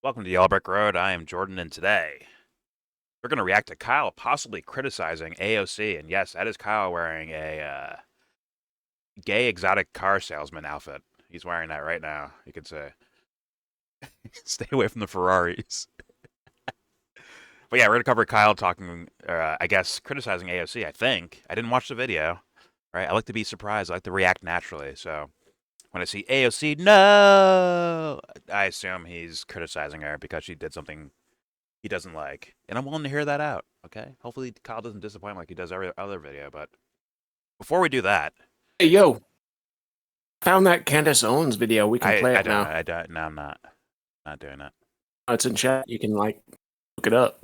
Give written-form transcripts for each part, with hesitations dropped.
Welcome to Yellow Brick Road. I am Jordan, and today we're going to react to Kyle possibly criticizing AOC. And yes, that is Kyle wearing a gay exotic car salesman outfit. He's wearing that right now. You could say, stay away from the Ferraris. But yeah, we're going to cover Kyle talking, I guess, criticizing AOC, I think. I didn't watch the video, right? I like to be surprised. I like to react naturally. So when I see AOC, no, I assume he's criticizing her because she did something he doesn't like. And I'm willing to hear that out, okay? Hopefully Kyle doesn't disappoint like he does every other video. But before we do that, Hey, yo. Found that Candace Owens video. We can play it now. No, I'm not doing that. Oh, it's in chat. You can, look it up.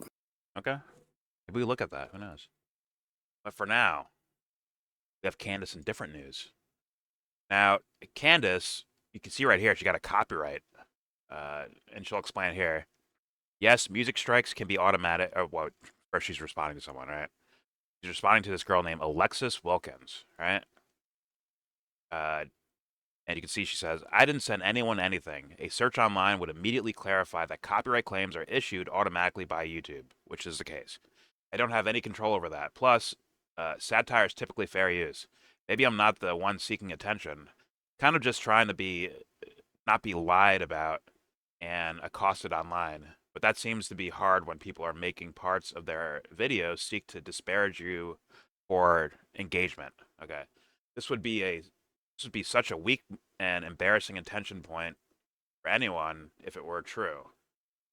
Okay. Maybe we look at that. Who knows? But for now, we have Candace in different news. Now, Candace, you can see right here, she got a copyright. And she'll explain here. Yes, music strikes can be automatic. First she's responding to someone, right? She's responding to this girl named Alexis Wilkins, right? And you can see she says, I didn't send anyone anything. A search online would immediately clarify that copyright claims are issued automatically by YouTube, which is the case. I don't have any control over that. Plus, satire is typically fair use. Maybe I'm not the one seeking attention. Kind of just trying to not be lied about and accosted online. But that seems to be hard when people are making parts of their videos seek to disparage you for engagement. Okay. This would be such a weak and embarrassing attention point for anyone if it were true.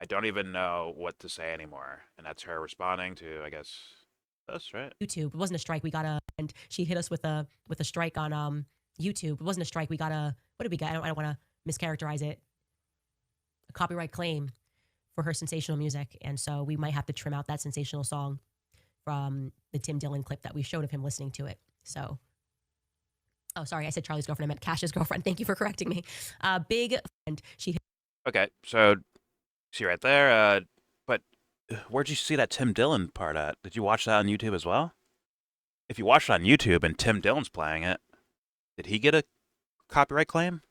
I don't even know what to say anymore. And that's her responding to, I guess, us, right? YouTube. It wasn't a strike. And she hit us with a strike on YouTube. It wasn't a strike. What did we get? I don't want to mischaracterize it. A copyright claim for her sensational music. And so we might have to trim out that sensational song from the Tim Dillon clip that we showed of him listening to it. So, oh, sorry, I said Charlie's girlfriend. I meant Cash's girlfriend. Thank you for correcting me. Big friend. Okay, so see right there. But where'd you see that Tim Dillon part at? Did you watch that on YouTube as well? If you watched it on YouTube and Tim Dillon's playing it, did he get a copyright claim?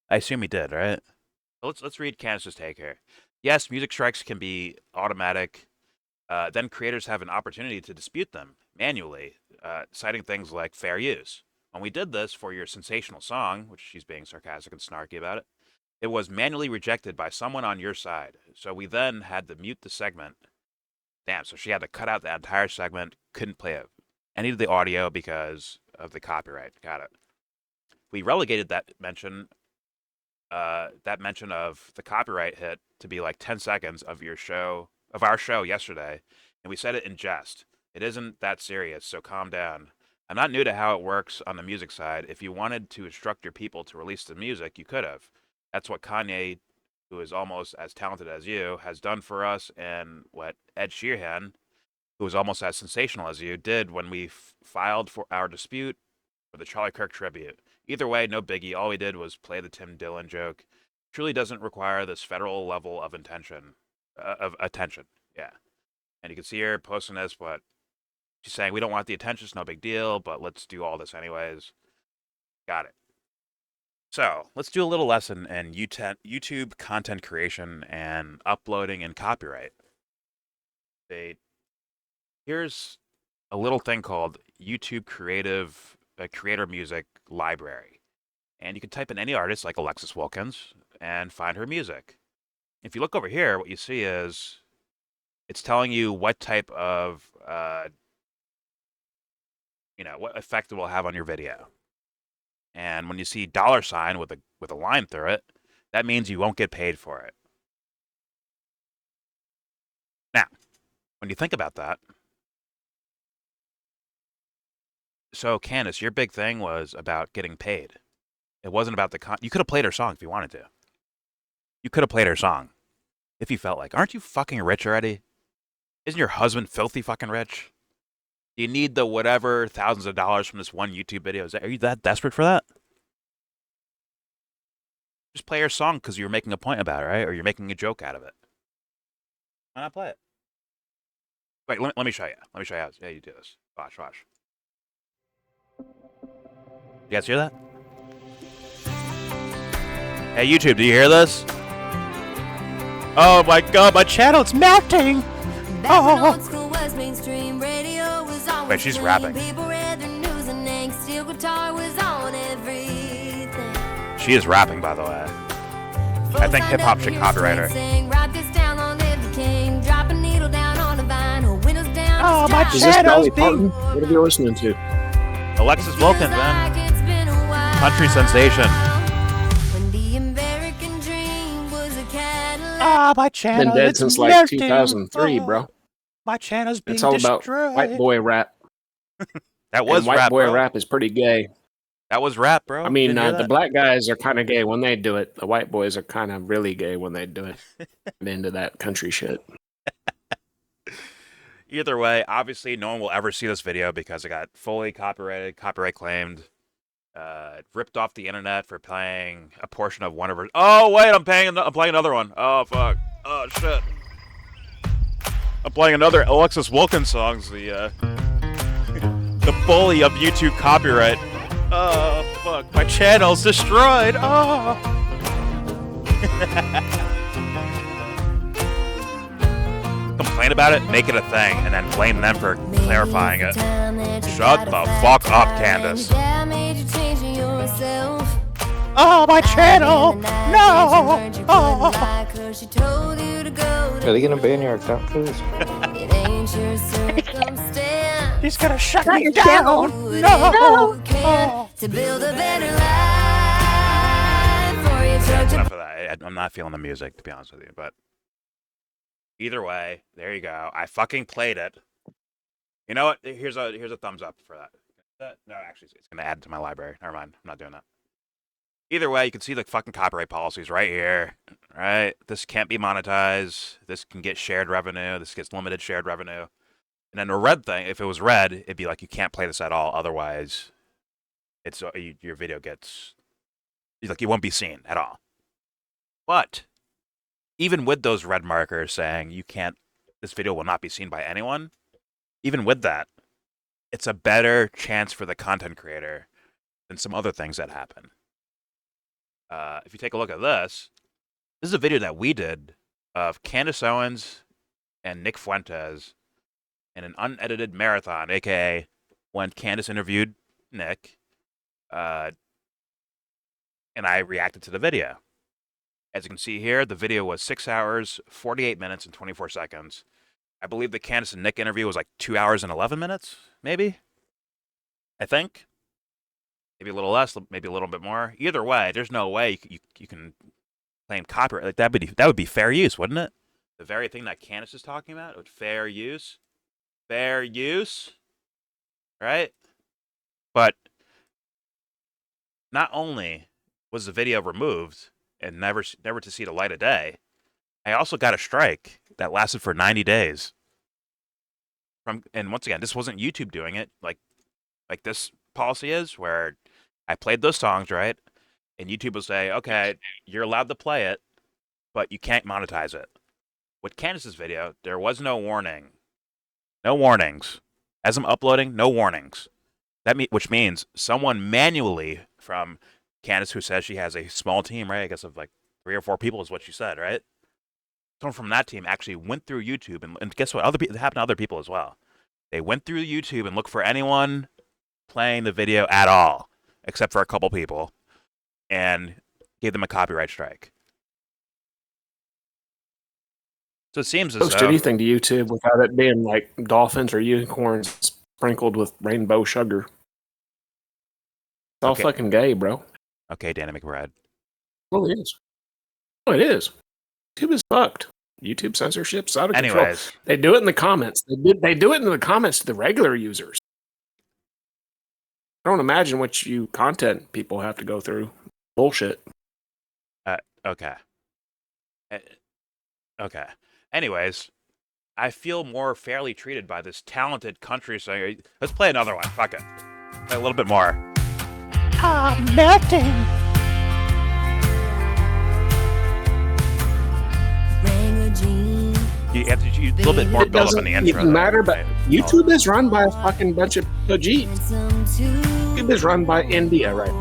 I assume he did, right? Let's read Candace's take here. Yes, music strikes can be automatic. Then creators have an opportunity to dispute them manually, citing things like fair use. When we did this for your sensational song, which she's being sarcastic and snarky about it, it was manually rejected by someone on your side. So we then had to mute the segment. Damn, so she had to cut out the entire segment, couldn't play any of the audio because of the copyright. Got it. We relegated that mention of the copyright hit to be like 10 seconds of our show yesterday, and we said it in jest. It isn't that serious, so calm down. I'm not new to how it works on the music side. If you wanted to instruct your people to release the music, you could have. That's what Kanye, who is almost as talented as you, has done for us, and what Ed Sheeran, who is almost as sensational as you, did when we filed for our dispute for the Charlie Kirk tribute. Either way, no biggie. All we did was play the Tim Dillon joke. Truly doesn't require this federal level of attention. Yeah. And you can see her posting this, but she's saying, we don't want the attention, it's no big deal, but let's do all this anyways. Got it. So let's do a little lesson in YouTube content creation and uploading and copyright. Here's a little thing called YouTube Creator Music Library. And you can type in any artist like Alexis Wilkins and find her music. If you look over here, what you see is it's telling you what type of what effect it will have on your video. And when you see $sign with a line through it, that means you won't get paid for it. Now, when you think about that, so Candace, your big thing was about getting paid. It wasn't about you could have played her song if you wanted to. You could have played her song if you felt like. Aren't you fucking rich already? Isn't your husband filthy fucking rich? Do you need the whatever thousands of dollars from this one YouTube video? Are you that desperate for that? Just play her song because you're making a point about it, right? Or you're making a joke out of it. Why not play it? Wait, let me show you. Let me show you how you do this. Watch. You guys hear that? Hey, YouTube, do you hear this? Oh my god, my channel's melting! Oh. Wait, she's rapping. She is rapping, by the way. I think hip-hop should copyright her. Oh, my Is this Dolly Parton? What are you listening to? Alexis Wilkins, man. Country sensation. Ah, my channel. Been dead since like 2003, bro. My channel's being It's all about destroyed. white boy rap. That was and white rap, boy bro. rap is pretty gay. That was rap, bro. I mean, Didn't hear the that? black guys are kind of gay when they do it. The white boys are kind of really gay when they do it. I'm into that country shit. Either way, obviously, no one will ever see this video because it got fully copyrighted, copyright claimed. It ripped off the internet for playing a portion of one of her. Oh wait, I'm playing another one. Oh fuck. Oh shit. I'm playing another Alexis Wilkins songs. The bully of YouTube copyright. Oh fuck, my channel's destroyed. Oh. Complain about it, make it a thing, and then blame them for clarifying it. Shut the fuck up, Candace. Oh, my channel! No! Oh. Are they gonna ban your account for this? He's gonna shut Not me your down! channel. No! No. Oh. To build a better life for your That's children. enough of that. I'm not feeling the music, to be honest with you, but either way, there you go. I fucking played it. You know what? Here's a thumbs up for that. No, actually, it's gonna add to my library. Never mind. I'm not doing that. Either way, you can see the fucking copyright policies right here. Right? This can't be monetized. This can get shared revenue. This gets limited shared revenue. And then the red thing, if it was red, it'd be like you can't play this at all. Otherwise, it's your video gets like you won't be seen at all. But even with those red markers saying you can't, this video will not be seen by anyone. Even with that, it's a better chance for the content creator than some other things that happen. If you take a look at this is a video that we did of Candace Owens and Nick Fuentes in an unedited marathon, aka when Candace interviewed Nick, and I reacted to the video. As you can see here, the video was 6 hours, 48 minutes, and 24 seconds. I believe the Candace and Nick interview was like 2 hours and 11 minutes, maybe? I think. Maybe a little less, maybe a little bit more. Either way, there's no way you can claim copyright. Like that would be fair use, wouldn't it? The very thing that Candace is talking about, fair use. Fair use. Right? But not only was the video removed and never to see the light of day, I also got a strike that lasted for 90 days. And once again, this wasn't YouTube doing it like this policy is, where I played those songs, right? And YouTube will say, okay, you're allowed to play it, but you can't monetize it. With Candace's video, there was no warning. No warnings. As I'm uploading, no warnings. Which means someone manually from Candace, who says she has a small team, right? I guess of like 3 or 4 people is what she said, right? Someone from that team actually went through YouTube, and guess what? It happened to other people as well. They went through YouTube and looked for anyone playing the video at all, except for a couple people, and gave them a copyright strike. So it seems as Post though anything to YouTube without it being like dolphins or unicorns sprinkled with rainbow sugar. It's all Okay. fucking gay, bro. Okay, Danny McBride. Well, it is. Oh, it is. YouTube is fucked. YouTube censorship's out of control. Anyways, They do it in the comments. They do it in the comments to the regular users. I don't imagine what you content people have to go through. Bullshit. okay. Okay. Anyways, I feel more fairly treated by this talented country singer. Let's play another one. Fuck it. Play a little bit more. I'm melting. You have to a little bit more It build up doesn't in the intro. even though, matter, but right? YouTube is run by a fucking bunch of Jeeps. YouTube is run by India, right?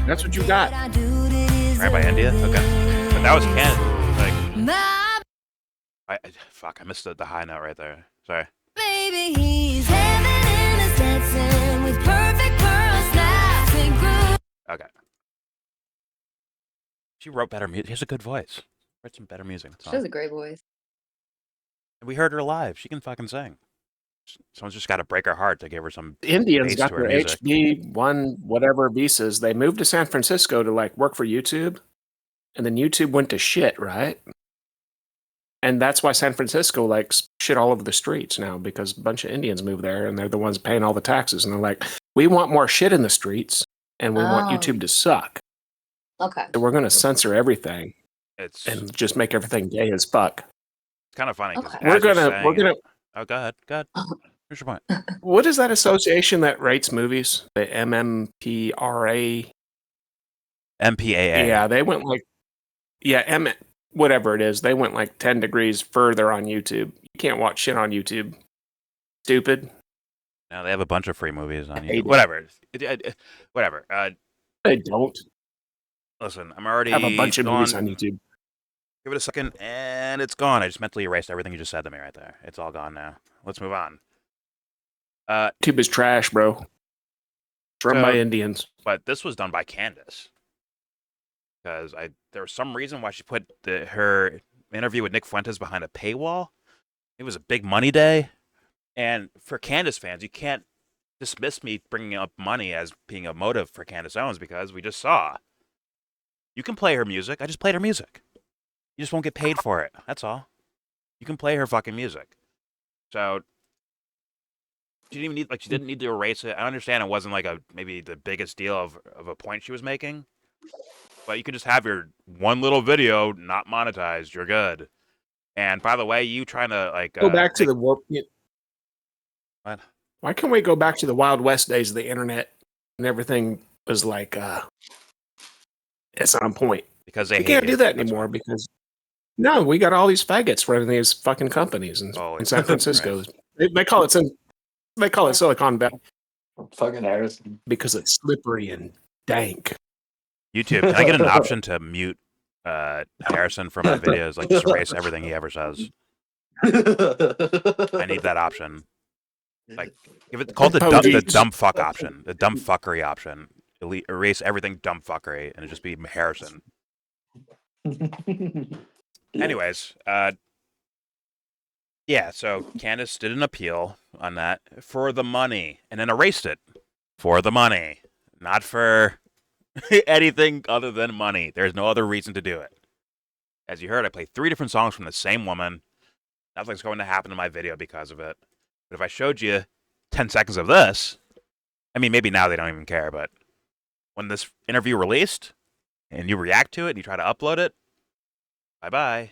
That's what you got. Right by India? Okay. But that was Canada. Like, Fuck, I missed the high note right there. Sorry. Baby, he's heaven in his dancing with perfect pearls laughing through. Okay. She wrote better music. She has a good voice. Wrote some better music. That's She all. has a great voice. And we heard her live. She can fucking sing. Someone's just got to break her heart to give her some Indians bass got to her their music. HB1 whatever visas. They moved to San Francisco to like work for YouTube, and then YouTube went to shit, right? And that's why San Francisco like shit all over the streets now, because a bunch of Indians moved there and they're the ones paying all the taxes. And they're like, we want more shit in the streets and we want YouTube to suck. Okay. So we're going to censor everything It's and just make everything gay as fuck. kind of funny. 'Cause Okay. as We're you're gonna saying- Oh, go ahead. Go ahead. Here's your point. What is that association that rates movies? The MMPRA. MPAA. Yeah, they went like, whatever it is. They went like 10 degrees further on YouTube. You can't watch shit on YouTube. Stupid. Now they have a bunch of free movies on Hate YouTube. it. Whatever. Whatever. They don't Listen, I'm already have a bunch of movies gone. on YouTube. Give it a second, and it's gone. I just mentally erased everything you just said to me right there. It's all gone now. Let's move on. YouTube is trash, bro. It's run by So- Indians. But this was done by Candace. Because there was some reason why she put her interview with Nick Fuentes behind a paywall. It was a big money day. And for Candace fans, you can't dismiss me bringing up money as being a motive for Candace Owens, because we just saw. You can play her music. I just played her music. You just won't get paid for it. That's all. You can play her fucking music. So she didn't need to erase it. I understand it wasn't like maybe the biggest deal of a point she was making. But you could just have your one little video not monetized. You're good. And by the way, you trying to like Go back to the warp. What? Why can't we go back to the Wild West days of the internet and everything was like, it's on point. because they We can't hate do it. that That's anymore because no, we got all these faggots running these fucking companies in San Francisco. right. They call it Silicon Valley Fucking Harrison. because it's slippery and dank. YouTube. Can I get an option to mute Harrison from my videos? Like just erase everything he ever says. I need that option. Like give it called the dumb fuck option, the dumb fuckery option. Erase everything dumb fuckery, and it just be Harrison. Anyways, yeah. So Candace did an appeal on that for the money, and then erased it for the money, not for anything other than money. There's no other reason to do it. As you heard, I played 3 different songs from the same woman. Nothing's going to happen in my video because of it. But if I showed you 10 seconds of this, I mean, maybe now they don't even care, but when this interview released and you react to it and you try to upload it, bye-bye.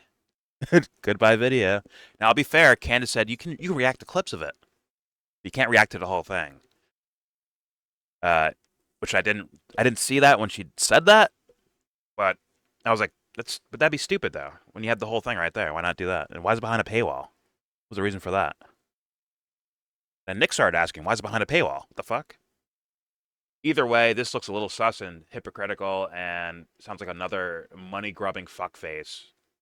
Goodbye video. Now, I'll be fair, Candace said you can react to clips of it. You can't react to the whole thing. Which I didn't see that when she said that, but I was like, but that'd be stupid though. When you have the whole thing right there, why not do that? And why is it behind a paywall? What was the reason for that? Then Nick started asking, why is it behind a paywall? What the fuck? Either way, this looks a little sus and hypocritical and sounds like another money-grubbing fuckface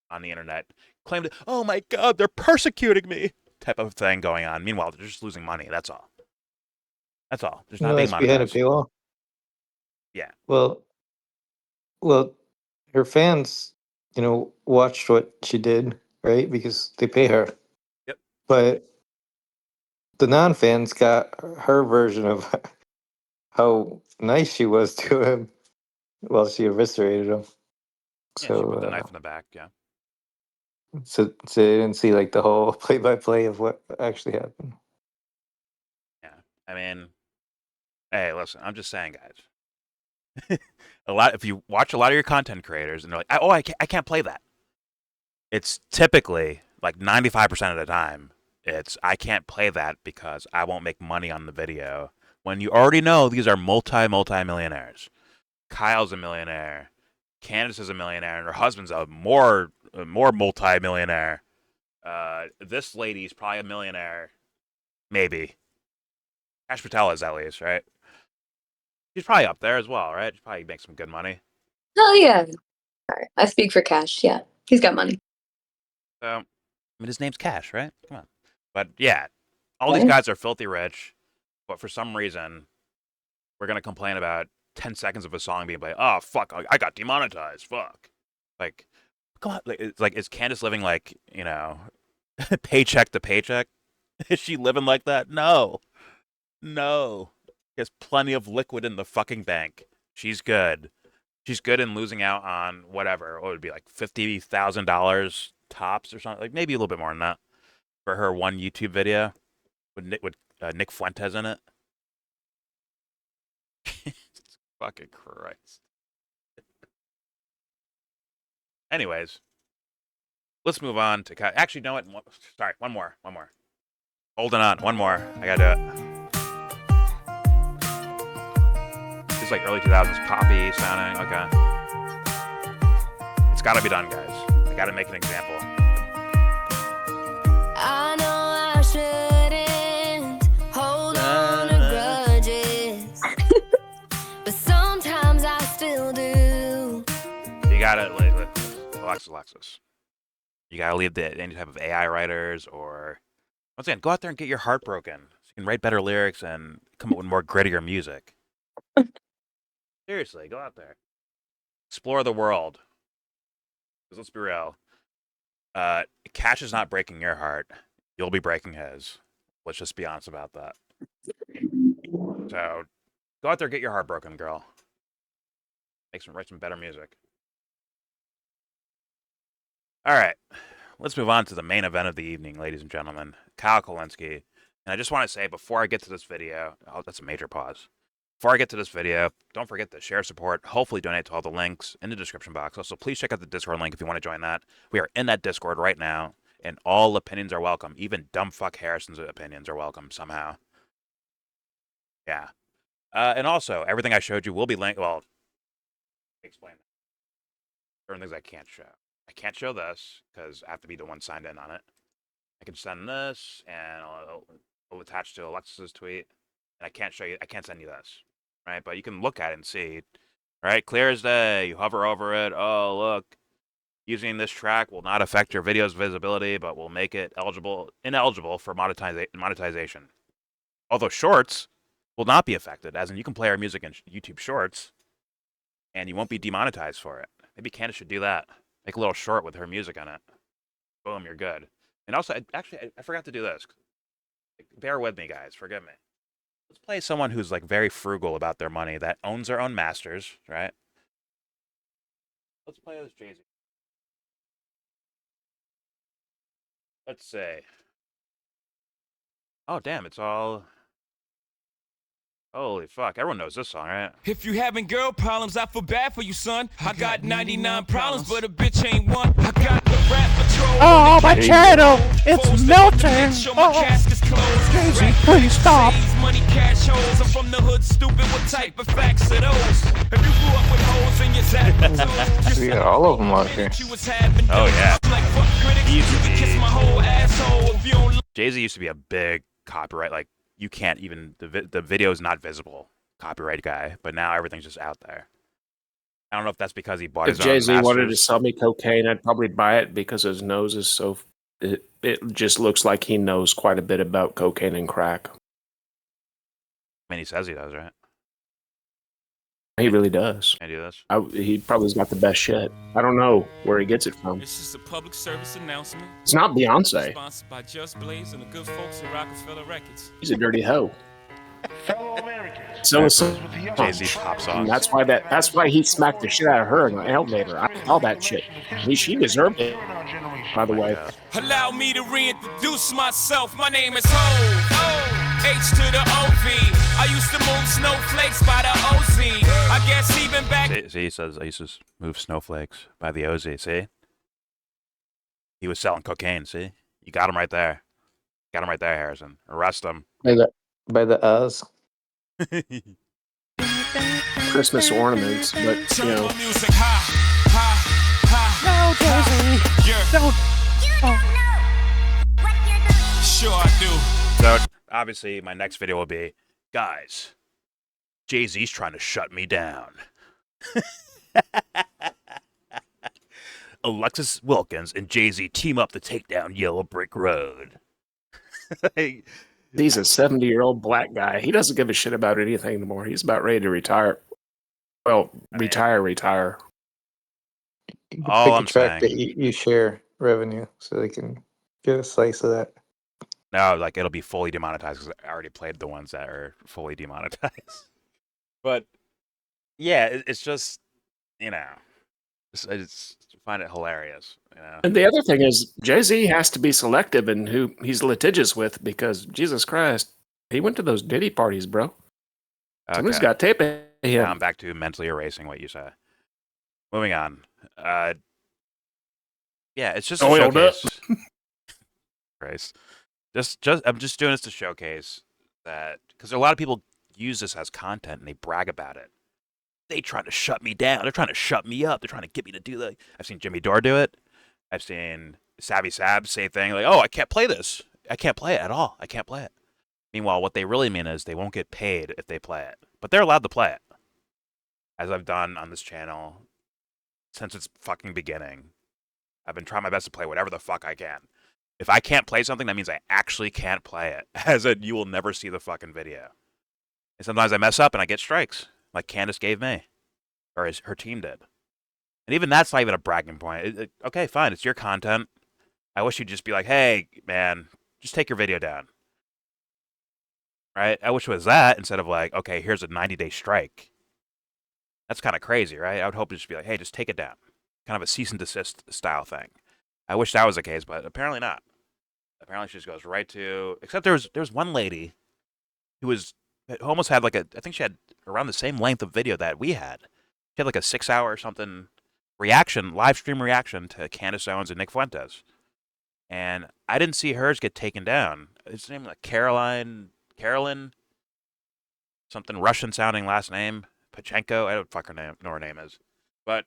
on the internet. Claimed, oh my god, they're persecuting me type of thing going on. Meanwhile, they're just losing money. That's all. That's all. There's not being behind a monetized. paywall. Yeah. Well, her fans, watched what she did, right? Because they pay her. Yep. But the non-fans got her version of how nice she was to him while she eviscerated him. Yeah, So, she put the knife in the back, yeah. so they didn't see like the whole play-by-play of what actually happened. Yeah. I mean, hey, listen, I'm just saying, guys. If you watch a lot of your content creators and they're like, I can't play that. It's typically like 95% of the time, I can't play that because I won't make money on the video. When you already know these are multi-millionaires. Kyle's a millionaire. Candace is a millionaire, and her husband's a more multi-millionaire. This lady's probably a millionaire, maybe. Cash Patel is at least, right? She's probably up there as well, right? She probably makes some good money. Oh yeah. All right. I speak for Cash. Yeah, he's got money. So, I mean, his name's Cash, right? Come on. But yeah, all these guys are filthy rich, but for some reason, we're gonna complain about 10 seconds of a song being like, oh fuck, I got demonetized. Fuck. Like, come on. Like, is Candace living like, paycheck to paycheck? Is she living like that? No. No. She has plenty of liquid in the fucking bank. She's good. She's good in losing out on whatever. It would be like $50,000 tops or something. Like maybe a little bit more than that for her one YouTube video with Nick Fuentes in it. Fucking Christ. Anyways, let's move on to actually, you know what? Sorry, one more. Holding on, one more. I gotta do it. This is like early 2000s poppy sounding. Okay. It's gotta be done, guys. I gotta make an example. I know I shouldn't hold on to grudges, but sometimes I still do. You gotta, Alexis. You gotta leave any type of AI writers or, once again, go out there and get your heart broken so you can write better lyrics and come up with more grittier music. Seriously, go out there. Explore the world. Because let's be real. Cash is not breaking your heart. You'll be breaking his. Let's just be honest about that. So, go out there, get your heart broken, girl. Write some better music. All right, let's move on to the main event of the evening, ladies and gentlemen. Kyle Kulinski. And I just want to say, before I get to this video, that's a major pause. Before I get to this video, don't forget to share, support, hopefully donate to all the links in the description box. Also, please check out the Discord link if you want to join that. We are in that Discord right now, and all opinions are welcome. Even dumb fuck Harrison's opinions are welcome somehow. Yeah. And also, everything I showed you will be linked. Well, explain that. Certain things I can't show. I can't show this because I have to be the one signed in on it. I can send this, and I'll attach to Alexis's tweet. And I can't send you this, right? But you can look at it and see, right? Clear as day. You hover over it. Oh, look. Using this track will not affect your video's visibility, but will make it ineligible for monetization. Although shorts will not be affected, as in you can play our music in YouTube Shorts, and you won't be demonetized for it. Maybe Candace should do that. Make a little short with her music on it. Boom, you're good. And also, I forgot to do this. Bear with me, guys. Forgive me. Let's play someone who's like very frugal about their money, that owns their own masters, right? Let's play this Jay-Z. Let's say. Oh, damn, it's all... Holy fuck, everyone knows this song, right? If you having girl problems, I feel bad for you, son. I got 99 problems, but a bitch ain't one. I got the rap patrol. Oh, my channel, it's melting. Oh, Jay-Z, please stop. Money, cash holes. I'm from the hood, stupid. What type of facts are those? If you grew up with holes in your zap, We got all of them out here. Oh, yeah. Jay-Z used to be a big copyright, like, you can't even, the video is not visible copyright guy, but now everything's just out there. I don't know if that's because he bought If his own Jay-Z wanted to masters. sell me cocaine, I'd probably buy it because his nose is so... It just looks like he knows quite a bit about cocaine and crack. I mean, he says he does, right? He really does. Can I do this? He probably's got the best shit. I don't know where he gets it from. It's just a public service announcement. It's not Beyonce. Sponsored by Just Blaze and the good folks at Rockefeller Records. He's a dirty hoe. Fellow Americans, So is Jay-Z pops off. and that's why he smacked the shit out of her in the elevator. All that shit. She deserved it. By the way, Allow me to reintroduce myself. My name is Ho. H to the OV. I used to move snowflakes by the OZ. I guess even back. See, he says, I used to move snowflakes by the OZ, see? He was selling cocaine, see? You got him right there. Got him right there, Harrison. Arrest him. By the Oz. Christmas ornaments, but you know, Music, ha. No, Jay-Z, Yeah, don't. sure I do. So, obviously, my next video will be, guys, Jay-Z's trying to shut me down. Alexis Wilkins and Jay-Z team up to take down Yellow Brick Road. Like, He's a 70-year-old black guy. He doesn't give a shit about anything anymore. He's about ready to retire. Well, retire. You can All pick I'm a track that saying- you share revenue so they can get a slice of that. No, like it'll be fully demonetized because I already played the ones that are fully demonetized. But yeah, it's just, you know, I just find it hilarious. You know? And the other thing is, Jay-Z has to be selective in who he's litigious with because, Jesus Christ, he went to those Diddy parties, bro. Somebody's Okay. got tape of Now him. I'm back to mentally erasing what you said. Moving on. Yeah, it's just a Oiled up. showcase. Christ. I'm just doing this to showcase that, because a lot of people use this as content and they brag about it. They trying to shut me down. They're trying to shut me up. They're trying to get me to do that. I've seen Jimmy Dore do it. I've seen Savvy Sab say thing like, "Oh, I can't play this. I can't play it at all. I can't play it." Meanwhile, what they really mean is they won't get paid if they play it, but they're allowed to play it, as I've done on this channel since its fucking beginning. I've been trying my best to play whatever the fuck I can. If I can't play something, that means I actually can't play it. As in, you will never see the fucking video. And sometimes I mess up and I get strikes, like Candace gave me, or her team did. And even that's not even a bragging point. Okay, fine, it's your content. I wish you'd just be like, "Hey, man, just take your video down." Right? I wish it was that instead of like, "Okay, here's a 90-day strike." That's kind of crazy, right? I would hope to just be like, "Hey, just take it down." Kind of a cease and desist style thing. I wish that was the case, but apparently not. Apparently she just goes right to, except there was one lady who almost had like I think she had around the same length of video that we had. She had like a 6-hour or something live stream reaction to Candace Owens and Nick Fuentes. And I didn't see hers get taken down. His name like Carolyn, something Russian sounding last name. Pachenko, I don't fucking know her name is. But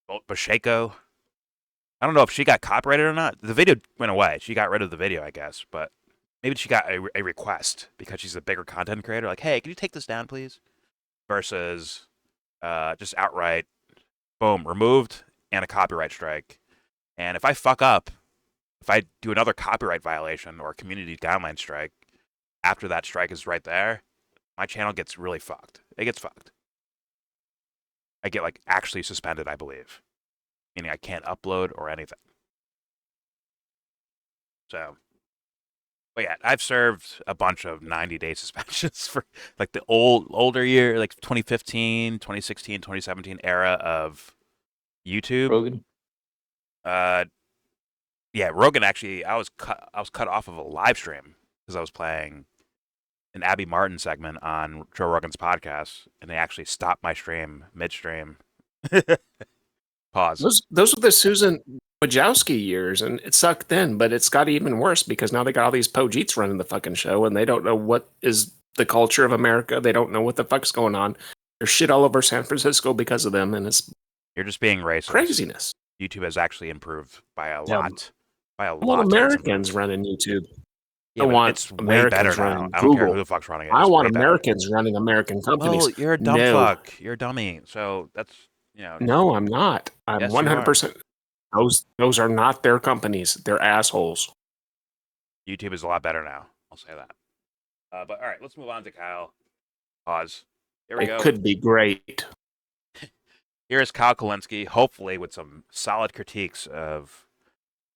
Basheko. I don't know if she got copyrighted or not. The video went away. She got rid of the video, I guess. But maybe she got a request because she's a bigger content creator. Like, "Hey, can you take this down, please?" Versus just outright, boom, removed and a copyright strike. And if I fuck up, if I do another copyright violation or community guideline strike, after that strike is right there, my channel gets really fucked. It gets fucked. I get like actually suspended, I believe. Meaning I can't upload or anything. So, but yeah, I've served a bunch of 90-day suspensions for like the older year, like 2015, 2016, 2017 era of YouTube. Rogan. Yeah, Rogan actually, I was cut off of a live stream because I was playing an Abby Martin segment on Joe Rogan's podcast, and they actually stopped my stream midstream. Pause. Those were the Susan Wojcicki years, and it sucked then, but it's got even worse because now they got all these Pojeets running the fucking show, and they don't know what is the culture of America. They don't know what the fuck's going on. There's shit all over San Francisco because of them, and it's You're just being racist. craziness. YouTube has actually improved by a Yeah, lot. By a I lot. want it's Americans improved. running YouTube. Yeah, I but want it's way Americans better now. running I don't care Google. who the fuck's running it. I It's want way better. Americans running American companies. Oh, you're a dumb No. fuck. You're a dummy. So that's, No, I'm not. I'm Yes, you 100%. Those are not their companies. They're assholes. YouTube is a lot better now. I'll say that. But all right, let's move on to Kyle. Pause. Here we It go. could be great. Here is Kyle Kulinski, hopefully with some solid critiques of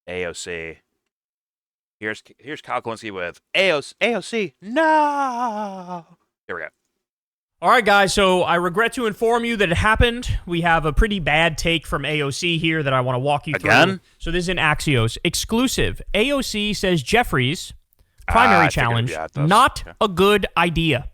AOC. Here's Kyle Kulinski with AOC. No. Here we go. All right, guys, so I regret to inform you that it happened. We have a pretty bad take from AOC here that I want to walk you through. Again? So this is an Axios exclusive. AOC says Jeffries' primary I figured, challenge, yeah, it does. not Okay. a good idea.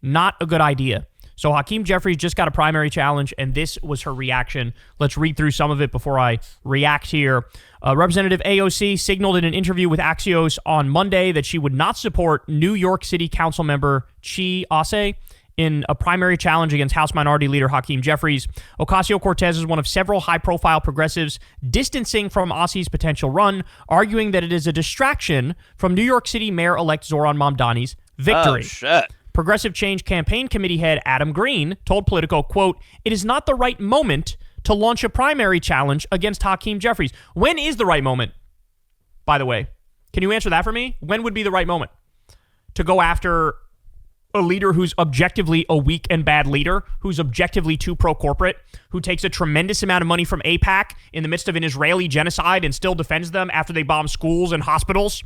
Not a good idea. So Hakeem Jeffries just got a primary challenge, and this was her reaction. Let's read through some of it before I react here. Representative AOC signaled in an interview with Axios on Monday that she would not support New York City Council member Chi Ase in a primary challenge against House Minority Leader Hakeem Jeffries. Ocasio-Cortez is one of several high-profile progressives distancing from Ase's potential run, arguing that it is a distraction from New York City Mayor-elect Zohran Mamdani's victory. Oh, shit. Progressive Change Campaign Committee head Adam Green told Politico, quote, "It is not the right moment to launch a primary challenge against Hakeem Jeffries. When is the right moment, by the way? Can you answer that for me? When would be the right moment to go after a leader who's objectively a weak and bad leader, who's objectively too pro-corporate, who takes a tremendous amount of money from AIPAC in the midst of an Israeli genocide and still defends them after they bomb schools and hospitals?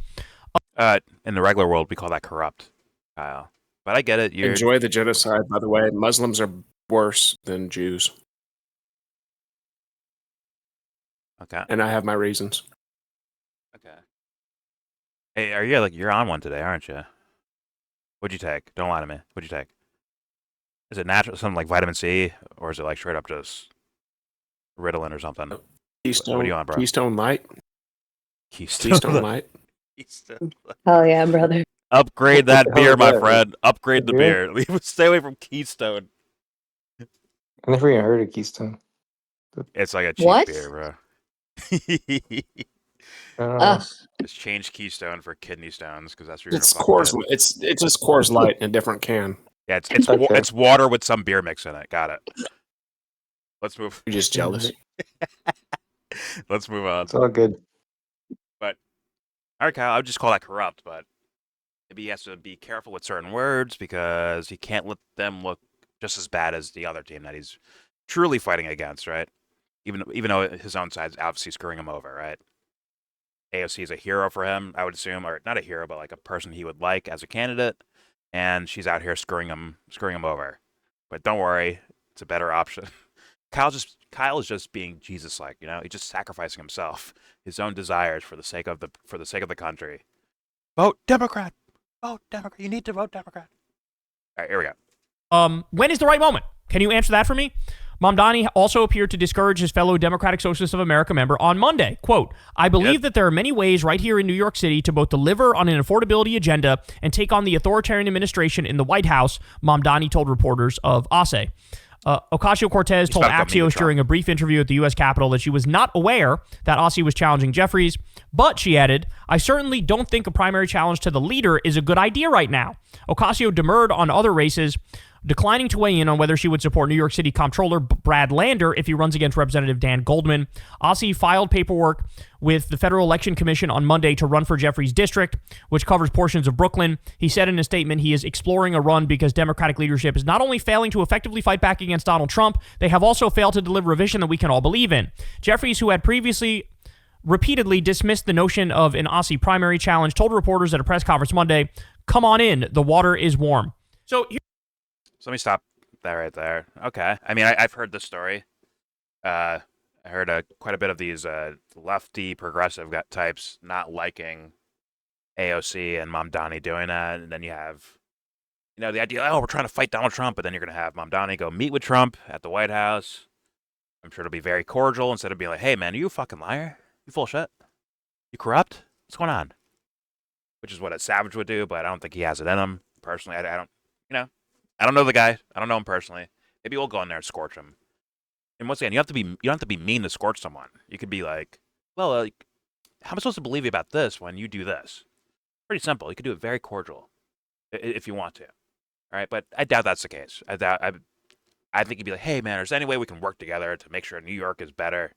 In the regular world, we call that corrupt, Kyle. But I get it. You're... Enjoy the genocide, by the way. Muslims are worse than Jews. Okay. And I have my reasons. Okay. Hey, you're on one today, aren't you? What'd you take? Don't lie to me. What'd you take? Is it natural, something like vitamin C, or is it like straight up just Ritalin or something? Keystone, what are you on, bro? Keystone Light. Keystone Light. Oh yeah, brother. Upgrade that What the hell beer, is my that? friend. Upgrade the Beer? beer. Stay away from Keystone. I never even heard of Keystone. It's like a cheap What? beer, bro. I don't know. Ugh. Just change Keystone for kidney stones because that's what you're It's gonna fuck Coors. with. It's just Coors Light in a different can. Yeah, it's Okay. it's water with some beer mix in it. Got it. Let's move. You're just jealous. Let's move on. It's all good. All right, Kyle. I would just call that corrupt, but maybe he has to be careful with certain words because he can't let them look just as bad as the other team that he's truly fighting against, right? Even though his own side's obviously screwing him over, right? AOC is a hero for him, I would assume, or not a hero, but like a person he would like as a candidate, and she's out here screwing him over. But don't worry, it's a better option. Kyle is just being Jesus-like, you know. He's just sacrificing himself, his own desires for the sake of the country. Vote Democrat. Vote Democrat. You need to vote Democrat. All right, here we go. When is the right moment? Can you answer that for me? Mamdani also appeared to discourage his fellow Democratic Socialists of America member on Monday. Quote, I believe that there are many ways right here in New York City to both deliver on an affordability agenda and take on the authoritarian administration in the White House, Mamdani told reporters of ASE. Ocasio-Cortez told about to go meet Axios with Trump. during a brief interview at the U.S. Capitol that she was not aware that ASE was challenging Jeffries, but she added, I certainly don't think a primary challenge to the leader is a good idea right now. Ocasio demurred on other races, declining to weigh in on whether she would support New York City Comptroller Brad Lander if he runs against Representative Dan Goldman. ASE filed paperwork with the Federal Election Commission on Monday to run for Jeffries' district, which covers portions of Brooklyn. He said in a statement he is exploring a run because Democratic leadership is not only failing to effectively fight back against Donald Trump, they have also failed to deliver a vision that we can all believe in. Jeffries, who had previously repeatedly dismissed the notion of an ASE primary challenge, told reporters at a press conference Monday, come on in, the water is warm. So let me stop that right there. Okay. I mean, I've heard this story. I heard quite a bit of these lefty progressive types not liking AOC and Mamdani doing that. And then you have, the idea, oh, we're trying to fight Donald Trump, but then you're going to have Mamdani go meet with Trump at the White House. I'm sure it'll be very cordial instead of being like, hey, man, are you a fucking liar? You full of shit? You corrupt? What's going on? Which is what a Savage would do, but I don't think he has it in him. Personally, I don't, I don't know the guy. I don't know him personally. Maybe we'll go in there and scorch him. And once again, you don't have to be mean to scorch someone. You could be like, well, how am I supposed to believe you about this when you do this? Pretty simple. You could do it very cordial if you want to. All right, but I doubt that's the case. I think he'd be like, hey, man, is there any way we can work together to make sure New York is better?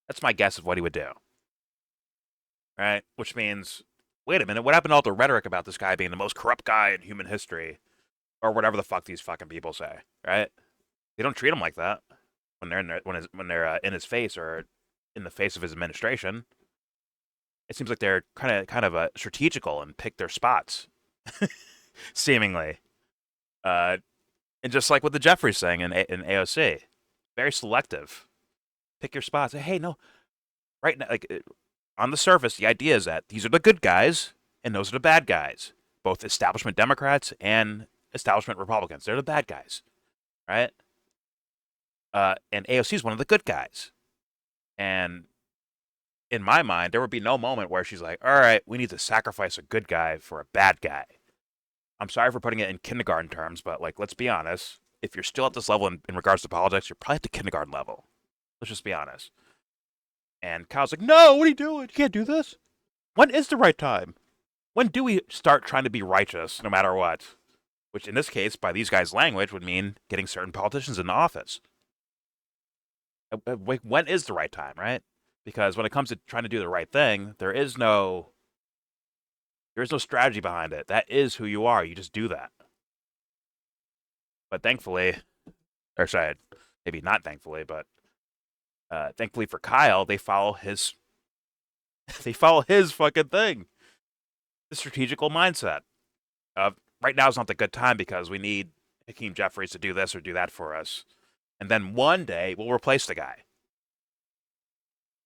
That's my guess of what he would do. All right, which means, wait a minute, what happened to all the rhetoric about this guy being the most corrupt guy in human history? Or whatever the fuck these fucking people say, right? They don't treat him like that when they're in his face or in the face of his administration. It seems like they're kind of strategical and pick their spots, seemingly. And just like what the Jeffries thing in AOC, very selective. Pick your spots. Hey, no, right now, like on the surface, the idea is that these are the good guys and those are the bad guys, both establishment Democrats and establishment Republicans. They're the bad guys, right? And AOC is one of the good guys. And in my mind, there would be no moment where she's like, all right, we need to sacrifice a good guy for a bad guy. I'm sorry for putting it in kindergarten terms, but like, let's be honest. If you're still at this level in regards to politics, you're probably at the kindergarten level. Let's just be honest. And Kyle's like, no, what are you doing? You can't do this. When is the right time? When do we start trying to be righteous no matter what? Which in this case, by these guys' language, would mean getting certain politicians into office. When is the right time, right? Because when it comes to trying to do the right thing, there is no strategy behind it. That is who you are. You just do that. But thankfully, or sorry, maybe not thankfully, but thankfully for Kyle, they follow his fucking thing. The strategical mindset of right now is not the good time because we need Hakeem Jeffries to do this or do that for us. And then one day we'll replace the guy.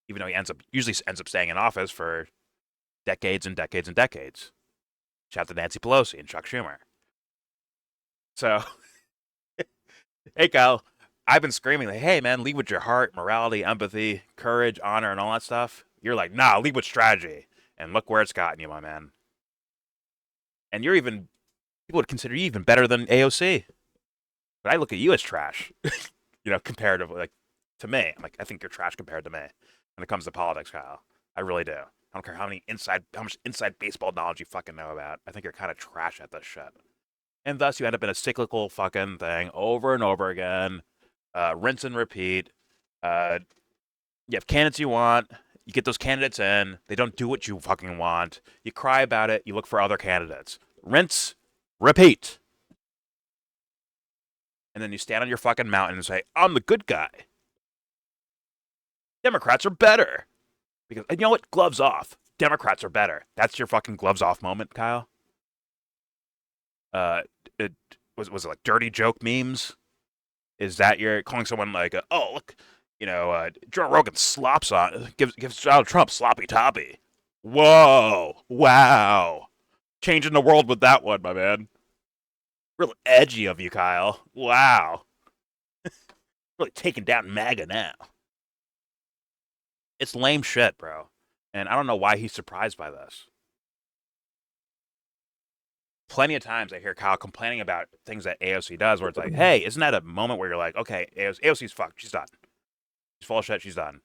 Even though he usually ends up staying in office for decades and decades and decades. Shout out to Nancy Pelosi and Chuck Schumer. So, hey Kyle, I've been screaming like, hey man, lead with your heart, morality, empathy, courage, honor, and all that stuff. You're like, nah, lead with strategy. And look where it's gotten you, my man. And people would consider you even better than AOC. But I look at you as trash, comparatively, like, to me. I'm like, I think you're trash compared to me when it comes to politics, Kyle. I really do. I don't care how much inside baseball knowledge you fucking know about. I think you're kind of trash at this shit. And thus you end up in a cyclical fucking thing over and over again. Rinse and repeat. You have candidates you want. You get those candidates in. They don't do what you fucking want. You cry about it. You look for other candidates. Rinse, repeat. And then you stand on your fucking mountain and say, I'm the good guy. Democrats are better. Because, and you know what? Gloves off. Democrats are better. That's your fucking gloves off moment, Kyle. It was it like dirty joke memes? Is that you're calling someone like, oh, look, Joe Rogan gives Donald Trump sloppy toppy. Whoa, wow. Changing the world with that one, my man. Real edgy of you, Kyle. Wow. Really taking down MAGA now. It's lame shit, bro. And I don't know why he's surprised by this. Plenty of times I hear Kyle complaining about things that AOC does where it's like, hey, isn't that a moment where you're like, okay, AOC's fucked. She's done. She's full of shit. She's done.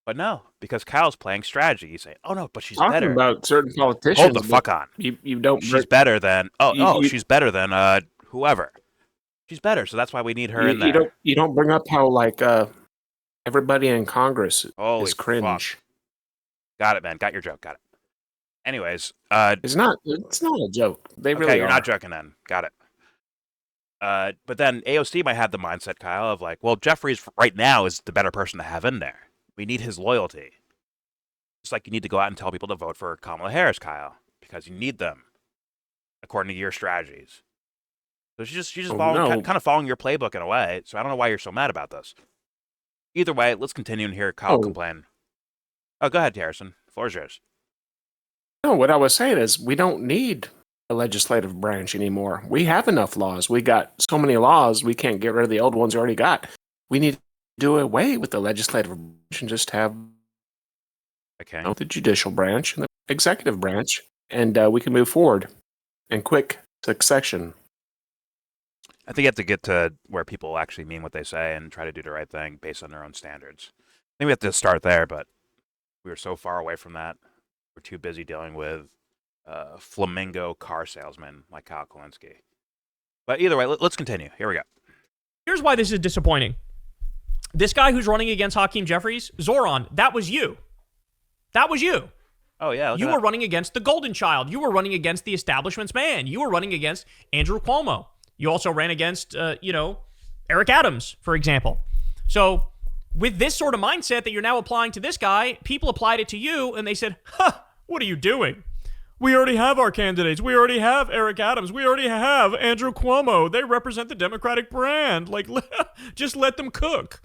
But no, because Kyle's playing strategy. You say, oh, no, but she's Talking better. about certain politicians. Hold the fuck on. You don't. She's better than, she's better than whoever. She's better, so that's why we need her in there. You don't bring up how, like, everybody in Congress Holy is cringe. Fuck. Got it, man. Got your joke. Got it. Anyways, it's not a joke. They really okay, you're are. not joking then. Got it. But then AOC might have the mindset, Kyle, of like, well, Jeffries right now is the better person to have in there. We need his loyalty. Just like you need to go out and tell people to vote for Kamala Harris, Kyle, because you need them, according to your strategies. So she's just kind of following your playbook in a way. So I don't know why you're so mad about this. Either way, let's continue and hear Kyle complain. Oh, go ahead, Harrison. The floor is yours. No, what I was saying is we don't need a legislative branch anymore. We have enough laws. We got so many laws, we can't get rid of the old ones we already got. We need to do away with the legislative branch and just have the judicial branch and the executive branch, and we can move forward in quick succession. I think you have to get to where people actually mean what they say and try to do the right thing based on their own standards. I think we have to start there, but we were so far away from that. We're too busy dealing with flamingo car salesman like Kyle Kulinski. But either way, let's continue. Here we go. Here's why this is disappointing. This guy who's running against Hakeem Jeffries, Zohran, that was you. That was you. Oh, yeah. You were running against the golden child. You were running against the establishment's man. You were running against Andrew Cuomo. You also ran against, Eric Adams, for example. So with this sort of mindset that you're now applying to this guy, people applied it to you and they said, what are you doing? We already have our candidates. We already have Eric Adams. We already have Andrew Cuomo. They represent the Democratic brand. Like, just let them cook.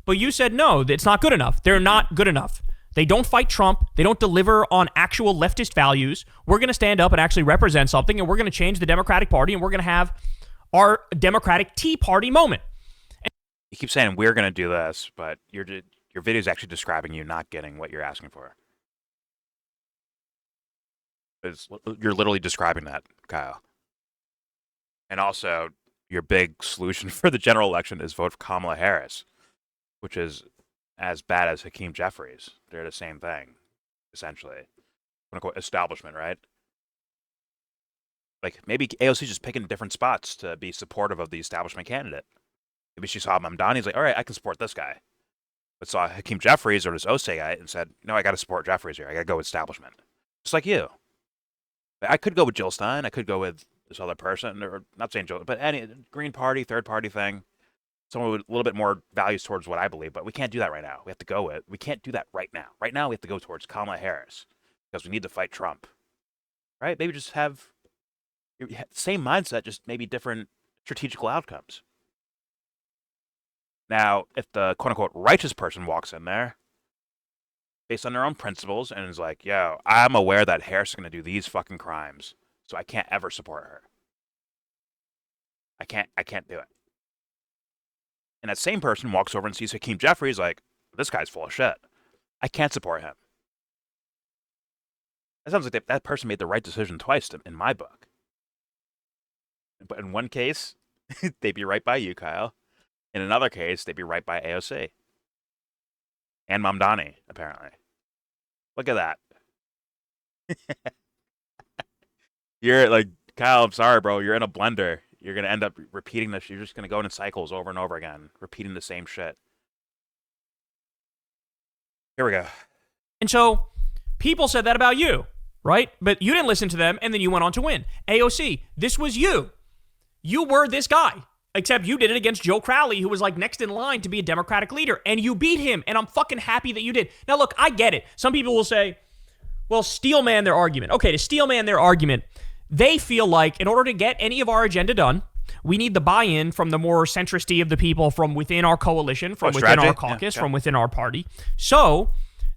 But you said, no, it's not good enough. They're not good enough. They don't fight Trump. They don't deliver on actual leftist values. We're going to stand up and actually represent something, and we're going to change the Democratic Party, and we're going to have our Democratic Tea Party moment. You keep saying we're going to do this, but your video is actually describing you not getting what you're asking for. You're literally describing that, Kyle. And also, your big solution for the general election is vote for Kamala Harris, which is as bad as Hakeem Jeffries. They're the same thing, essentially. Quote unquote establishment, right? Like, maybe AOC just picking different spots to be supportive of the establishment candidate. Maybe she saw Mamdani's like, all right, I can support this guy. But saw Hakeem Jeffries or this OSE guy and said, no, I got to support Jeffries here. I got to go with establishment. Just like you. I could go with Jill Stein. I could go with this other person, or not saying Jill, but any Green Party, third party thing. Someone with a little bit more values towards what I believe, but we can't do that right now. We have to go with. We can't do that right now. Right now, we have to go towards Kamala Harris because we need to fight Trump. Right? Maybe just have the same mindset, just maybe different strategical outcomes. Now, if the quote-unquote righteous person walks in there based on their own principles and is like, yo, I'm aware that Harris is going to do these fucking crimes, so I can't ever support her. I can't do it. And that same person walks over and sees Hakeem Jeffries like, this guy's full of shit. I can't support him. That sounds like that person made the right decision twice in my book. But in one case, they'd be right by you, Kyle. In another case, they'd be right by AOC. And Mamdani, apparently. Look at that. You're like, Kyle, I'm sorry, bro. You're in a blender. You're going to end up repeating this. You're just going to go in cycles over and over again, repeating the same shit. Here we go. And so people said that about you, right? But you didn't listen to them, and then you went on to win. AOC, this was you. You were this guy, except you did it against Joe Crowley, who was like next in line to be a Democratic leader, and you beat him, and I'm fucking happy that you did. Now, look, I get it. Some people will say, well, steelman their argument. Okay, to steelman their argument, they feel like in order to get any of our agenda done, we need the buy-in from the more centristy of the people from within our coalition, from within our caucus, from within our party. So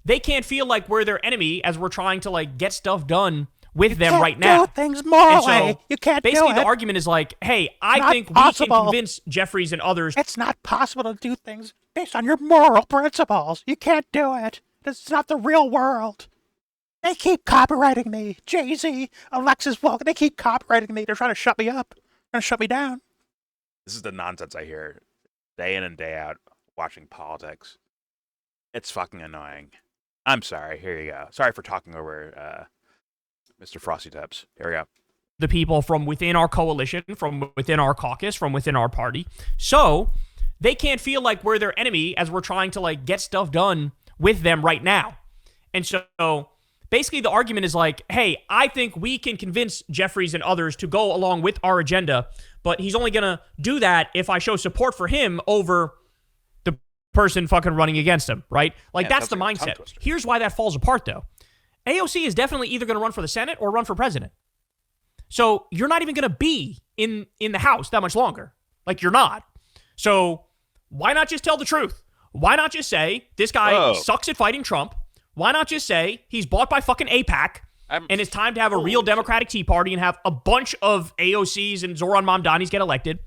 they can't feel like we're their enemy as we're trying to like get stuff done with them right now. Do things morally. So you can't basically do it. the argument is like, hey, I Not think possible. we can convince Jeffries and others. It's not possible to do things based on your moral principles. You can't do it. This is not the real world. They keep copyrighting me. Jay-Z, Alexis Wilkins, they keep copyrighting me. They're trying to shut me up. Trying to shut me down. This is the nonsense I hear day in and day out watching politics. It's fucking annoying. I'm sorry. Here you go. Sorry for talking over Mr. Frosty Tips. Here we go. The people from within our coalition, from within our caucus, from within our party. So they can't feel like we're their enemy as we're trying to like get stuff done with them right now. And so basically the argument is like, hey, I think we can convince Jeffries and others to go along with our agenda, but he's only going to do that if I show support for him over the person fucking running against him, right? Like, that's the mindset. Here's why that falls apart, though. AOC is definitely either going to run for the Senate or run for president. So you're not even going to be in the House that much longer. Like, you're not. So why not just tell the truth? Why not just say this guy sucks at fighting Trump? Why not just say he's bought by fucking AIPAC and it's time to have a real Democratic Tea Party and have a bunch of AOCs and Zohran Mamdanis get elected?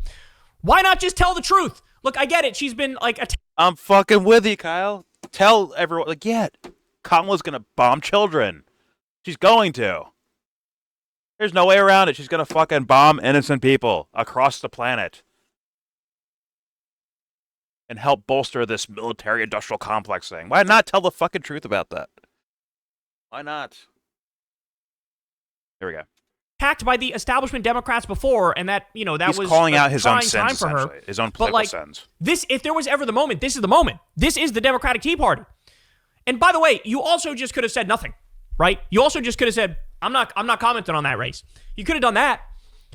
Why not just tell the truth? Look, I get it. She's been like... I'm fucking with you, Kyle. Tell everyone, like, yeah, Kamala's going to bomb children. She's going to. There's no way around it. She's going to fucking bomb innocent people across the planet. And help bolster this military-industrial complex thing. Why not tell the fucking truth about that? Why not? Here we go. Attacked by the establishment Democrats before, and that, you know, that He's was calling out his own time sins, for her. His own political sins. This, if there was ever the moment, this is the moment. This is the Democratic Tea Party. And by the way, you also just could have said nothing, right? You also just could have said, I'm not commenting on that race. You could have done that.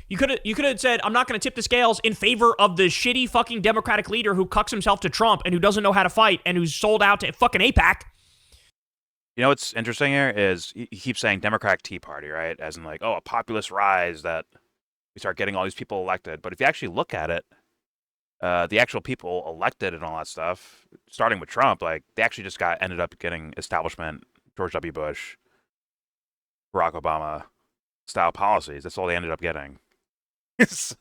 You could have said, I'm not going to tip the scales in favor of the shitty fucking Democratic leader who cucks himself to Trump and who doesn't know how to fight and who's sold out to fucking AIPAC. You know what's interesting here is he keeps saying Democratic Tea Party, right? As in like, oh, a populist rise that we start getting all these people elected. But if you actually look at it, the actual people elected and all that stuff, starting with Trump, like they actually just ended up getting establishment, George W. Bush, Barack Obama style policies. That's all they ended up getting. So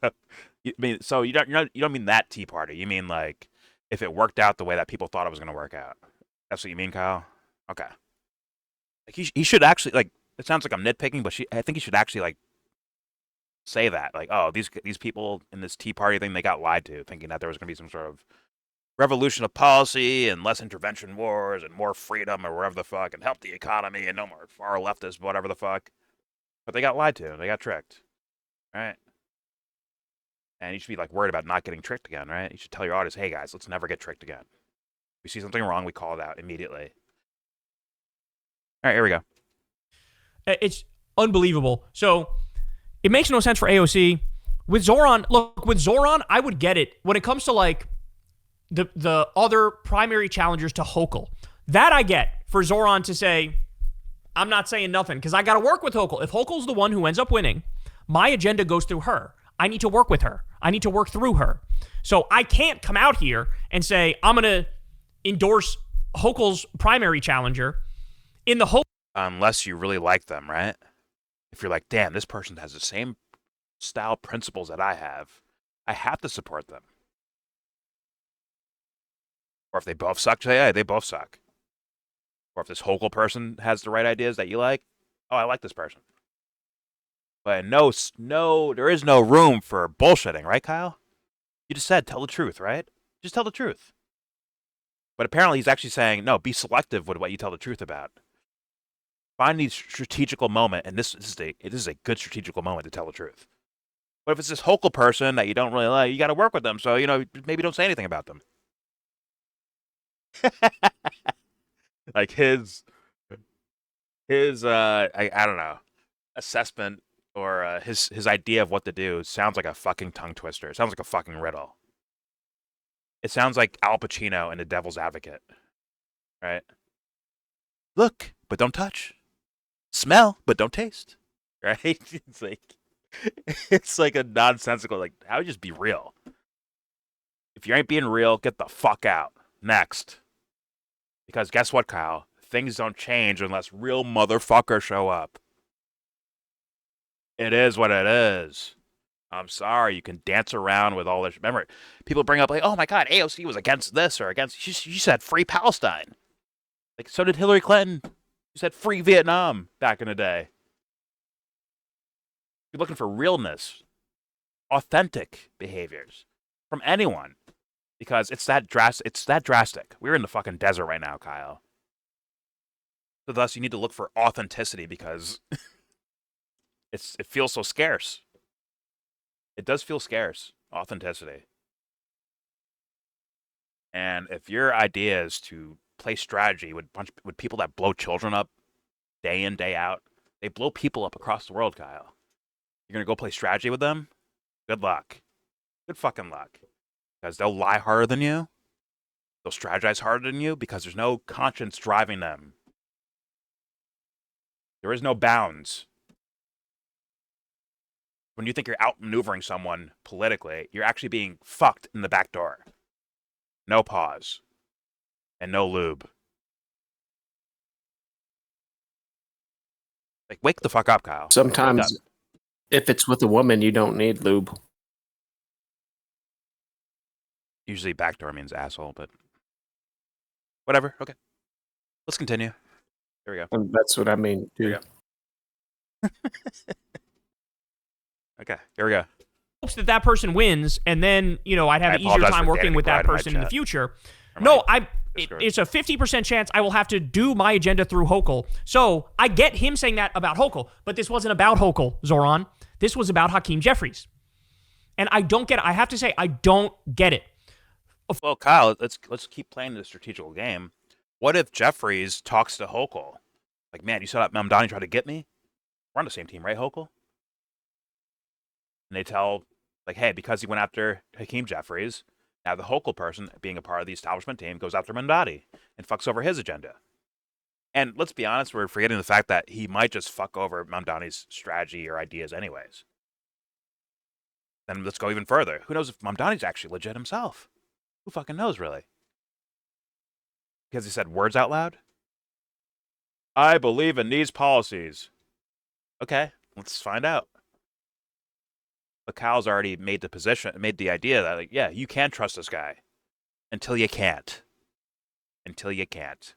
you don't mean that Tea Party. You mean like if it worked out the way that people thought it was going to work out. That's what you mean, Kyle? Okay. Like he should actually, like, it sounds like I'm nitpicking, but I think he should actually like say that, like, oh, these people in this Tea Party thing, they got lied to, thinking that there was going to be some sort of revolution of policy and less intervention wars and more freedom or whatever the fuck and help the economy and no more far leftist whatever the fuck. But they got lied to. They got tricked. All right. And you should be like worried about not getting tricked again, right? You should tell your audience, hey guys, let's never get tricked again. We see something wrong, we call it out immediately. All right, here we go. It's unbelievable. So it makes no sense for AOC. With Zohran, look, with Zohran, I would get it. When it comes to like the other primary challengers to Hochul, that I get for Zohran to say, I'm not saying nothing because I got to work with Hochul. If Hochul's the one who ends up winning, my agenda goes through her. I need to work with her. I need to work through her. So I can't come out here and say, I'm going to endorse Hochul's primary challenger in the hope. Unless you really like them, right? If you're like, damn, this person has the same style principles that I have to support them. Or if they both suck, say, hey, they both suck. Or if this Hochul person has the right ideas that you like, oh, I like this person. But no, there is no room for bullshitting, right, Kyle? You just said tell the truth, right? Just tell the truth. But apparently he's actually saying, no, be selective with what you tell the truth about. Find the strategical moment, and this is a good strategical moment to tell the truth. But if it's this Hochul person that you don't really like, you got to work with them. So, maybe don't say anything about them. Like his I don't know, assessment or his idea of what to do sounds like a fucking tongue twister. It sounds like a fucking riddle. It sounds like Al Pacino in The Devil's Advocate, right? Look, but don't touch. Smell, but don't taste, right? It's like a nonsensical, like, how would you just be real? If you ain't being real, get the fuck out. Next. Because guess what, Kyle? Things don't change unless real motherfuckers show up. It is what it is. I'm sorry, you can dance around with all this. Remember, people bring up, like, oh my God, AOC was against this or against, she said free Palestine. Like, so did Hillary Clinton. She said free Vietnam back in the day. You're looking for realness, authentic behaviors from anyone. Because it's that drastic. We're in the fucking desert right now, Kyle. So thus, you need to look for authenticity because it feels so scarce. It does feel scarce, authenticity. And if your idea is to play strategy with people that blow children up day in, day out, they blow people up across the world, Kyle. You're gonna go play strategy with them? Good luck. Good fucking luck. Because they'll lie harder than you. They'll strategize harder than you because there's no conscience driving them. There is no bounds. When you think you're outmaneuvering someone politically, you're actually being fucked in the back door. No pause. And no lube. Like, wake the fuck up, Kyle. Sometimes, if it's with a woman, you don't need lube. Usually backdoor means asshole, but whatever. Okay. Let's continue. Here we go. And that's what I mean, too. Here we go. Okay, here we go. Hopes that person wins, and then, I'd have an easier time working with that person in the future. No, it's a 50% chance I will have to do my agenda through Hochul. So I get him saying that about Hochul, but this wasn't about Hochul, Zohran. This was about Hakeem Jeffries. And I don't get it. I have to say, I don't get it. Well, Kyle, let's keep playing the strategical game. What if Jeffries talks to Hochul? Like, man, you saw that Mamdani try to get me? We're on the same team, right, Hochul? And they tell, like, hey, because he went after Hakeem Jeffries, now the Hochul person, being a part of the establishment team, goes after Mamdani and fucks over his agenda. And let's be honest, we're forgetting the fact that he might just fuck over Mamdani's strategy or ideas anyways. Then let's go even further. Who knows if Mamdani's actually legit himself? Who fucking knows, really? Because he said words out loud? I believe in these policies. Okay, let's find out. But Kyle's already made the idea that, like, yeah, you can trust this guy. Until you can't. Until you can't.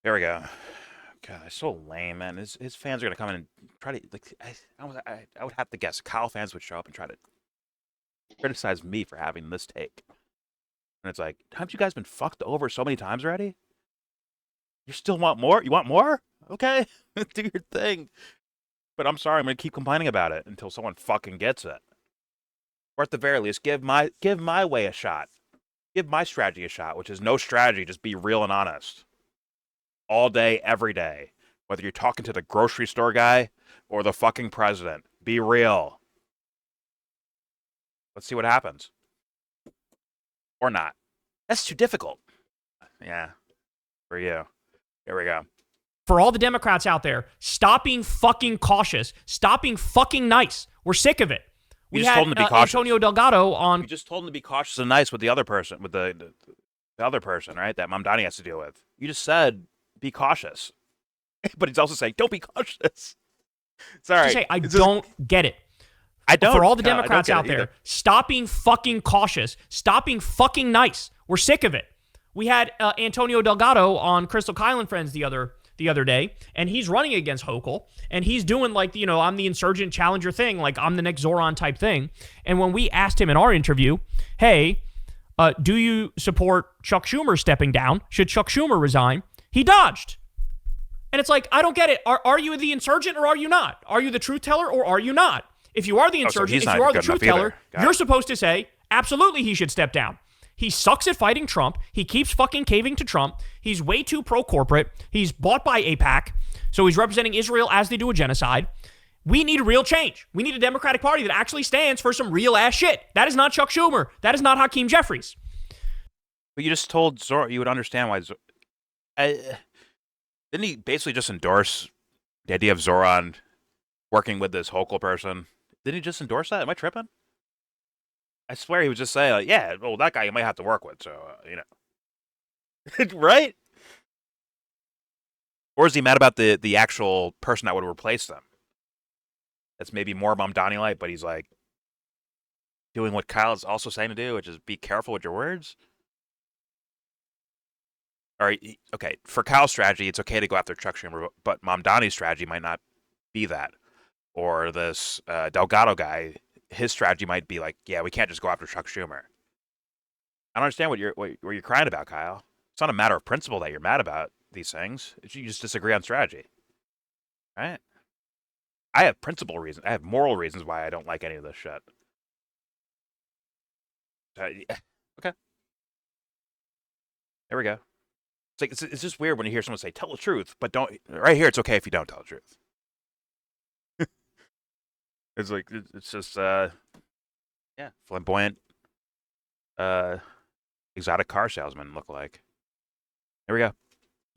There we go. God, it's so lame, man. His fans are gonna come in and try to, like, I would have to guess Kyle fans would show up and try to criticize me for having this take. And it's like, haven't you guys been fucked over so many times already? You still want more? You want more? Okay, do your thing. But I'm sorry, I'm gonna keep complaining about it until someone fucking gets it. Or at the very least, give my way a shot. Give my strategy a shot, which is no strategy, just be real and honest. All day, every day. Whether you're talking to the grocery store guy or the fucking president. Be real. Let's see what happens. Or not. That's too difficult. Yeah. For you. Here we go. For all the Democrats out there, stop being fucking cautious. Stop being fucking nice. We're sick of it. We just told him to be cautious. Antonio Delgado on. You just told him to be cautious and nice with the other person, with the other person, right? That Mamdani has to deal with. You just said be cautious, but he's also saying don't be cautious. Sorry, I don't get it. I don't. For all the Democrats out there, stop being fucking cautious. Stop being fucking nice. We're sick of it. We had Antonio Delgado on Crystal Kyle and Friends the other day, and he's running against Hochul, and he's doing like, I'm the insurgent challenger thing, like I'm the next Zohran type thing. And when we asked him in our interview, hey, do you support Chuck Schumer stepping down? Should Chuck Schumer resign? He dodged. And it's like, I don't get it. Are you the insurgent or are you not? Are you the truth teller or are you not? If you are the insurgent, if you are the truth teller, you're supposed to say, absolutely he should step down. He sucks at fighting Trump. He keeps fucking caving to Trump. He's way too pro-corporate. He's bought by AIPAC, so he's representing Israel as they do a genocide. We need real change. We need a Democratic Party that actually stands for some real-ass shit. That is not Chuck Schumer. That is not Hakeem Jeffries. But you just told Zohran, you would understand why. Didn't he basically just endorse the idea of Zohran working with this Hochul person? Didn't he just endorse that? Am I tripping? I swear he was just saying, like, yeah, well, that guy you might have to work with, so, right? Or is he mad about the actual person that would replace them? That's maybe more Mamdani-like, but he's, like, doing what Kyle is also saying to do, which is be careful with your words? All right, okay, for Kyle's strategy, it's okay to go after Chuck Schumer, but Mamdani's strategy might not be that. Or this Delgado guy, his strategy might be like, yeah, we can't just go after Chuck Schumer. I don't understand what you're crying about, Kyle. It's not a matter of principle that you're mad about these things. You just disagree on strategy, right? I have principle reasons. I have moral reasons why I don't like any of this shit. Okay. There we go. It's like it's just weird when you hear someone say, tell the truth, but don't. Right here, it's okay if you don't tell the truth. It's like, it's just, flamboyant, exotic car salesman look like. Here we go.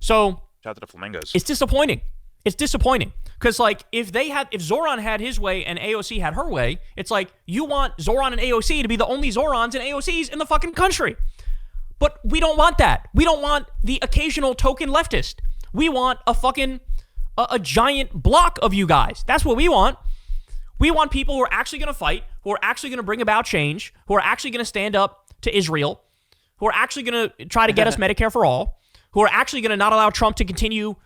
So, shout out to the flamingos. It's disappointing. It's disappointing. Because, like, if Zohran had his way and AOC had her way, it's like, you want Zohran and AOC to be the only Zohrans and AOCs in the fucking country. But we don't want that. We don't want the occasional token leftist. We want a fucking, a giant block of you guys. That's what we want. We want people who are actually going to fight, who are actually going to bring about change, who are actually going to stand up to Israel, who are actually going to try to get us Medicare for all, who are actually going to not allow Trump to continue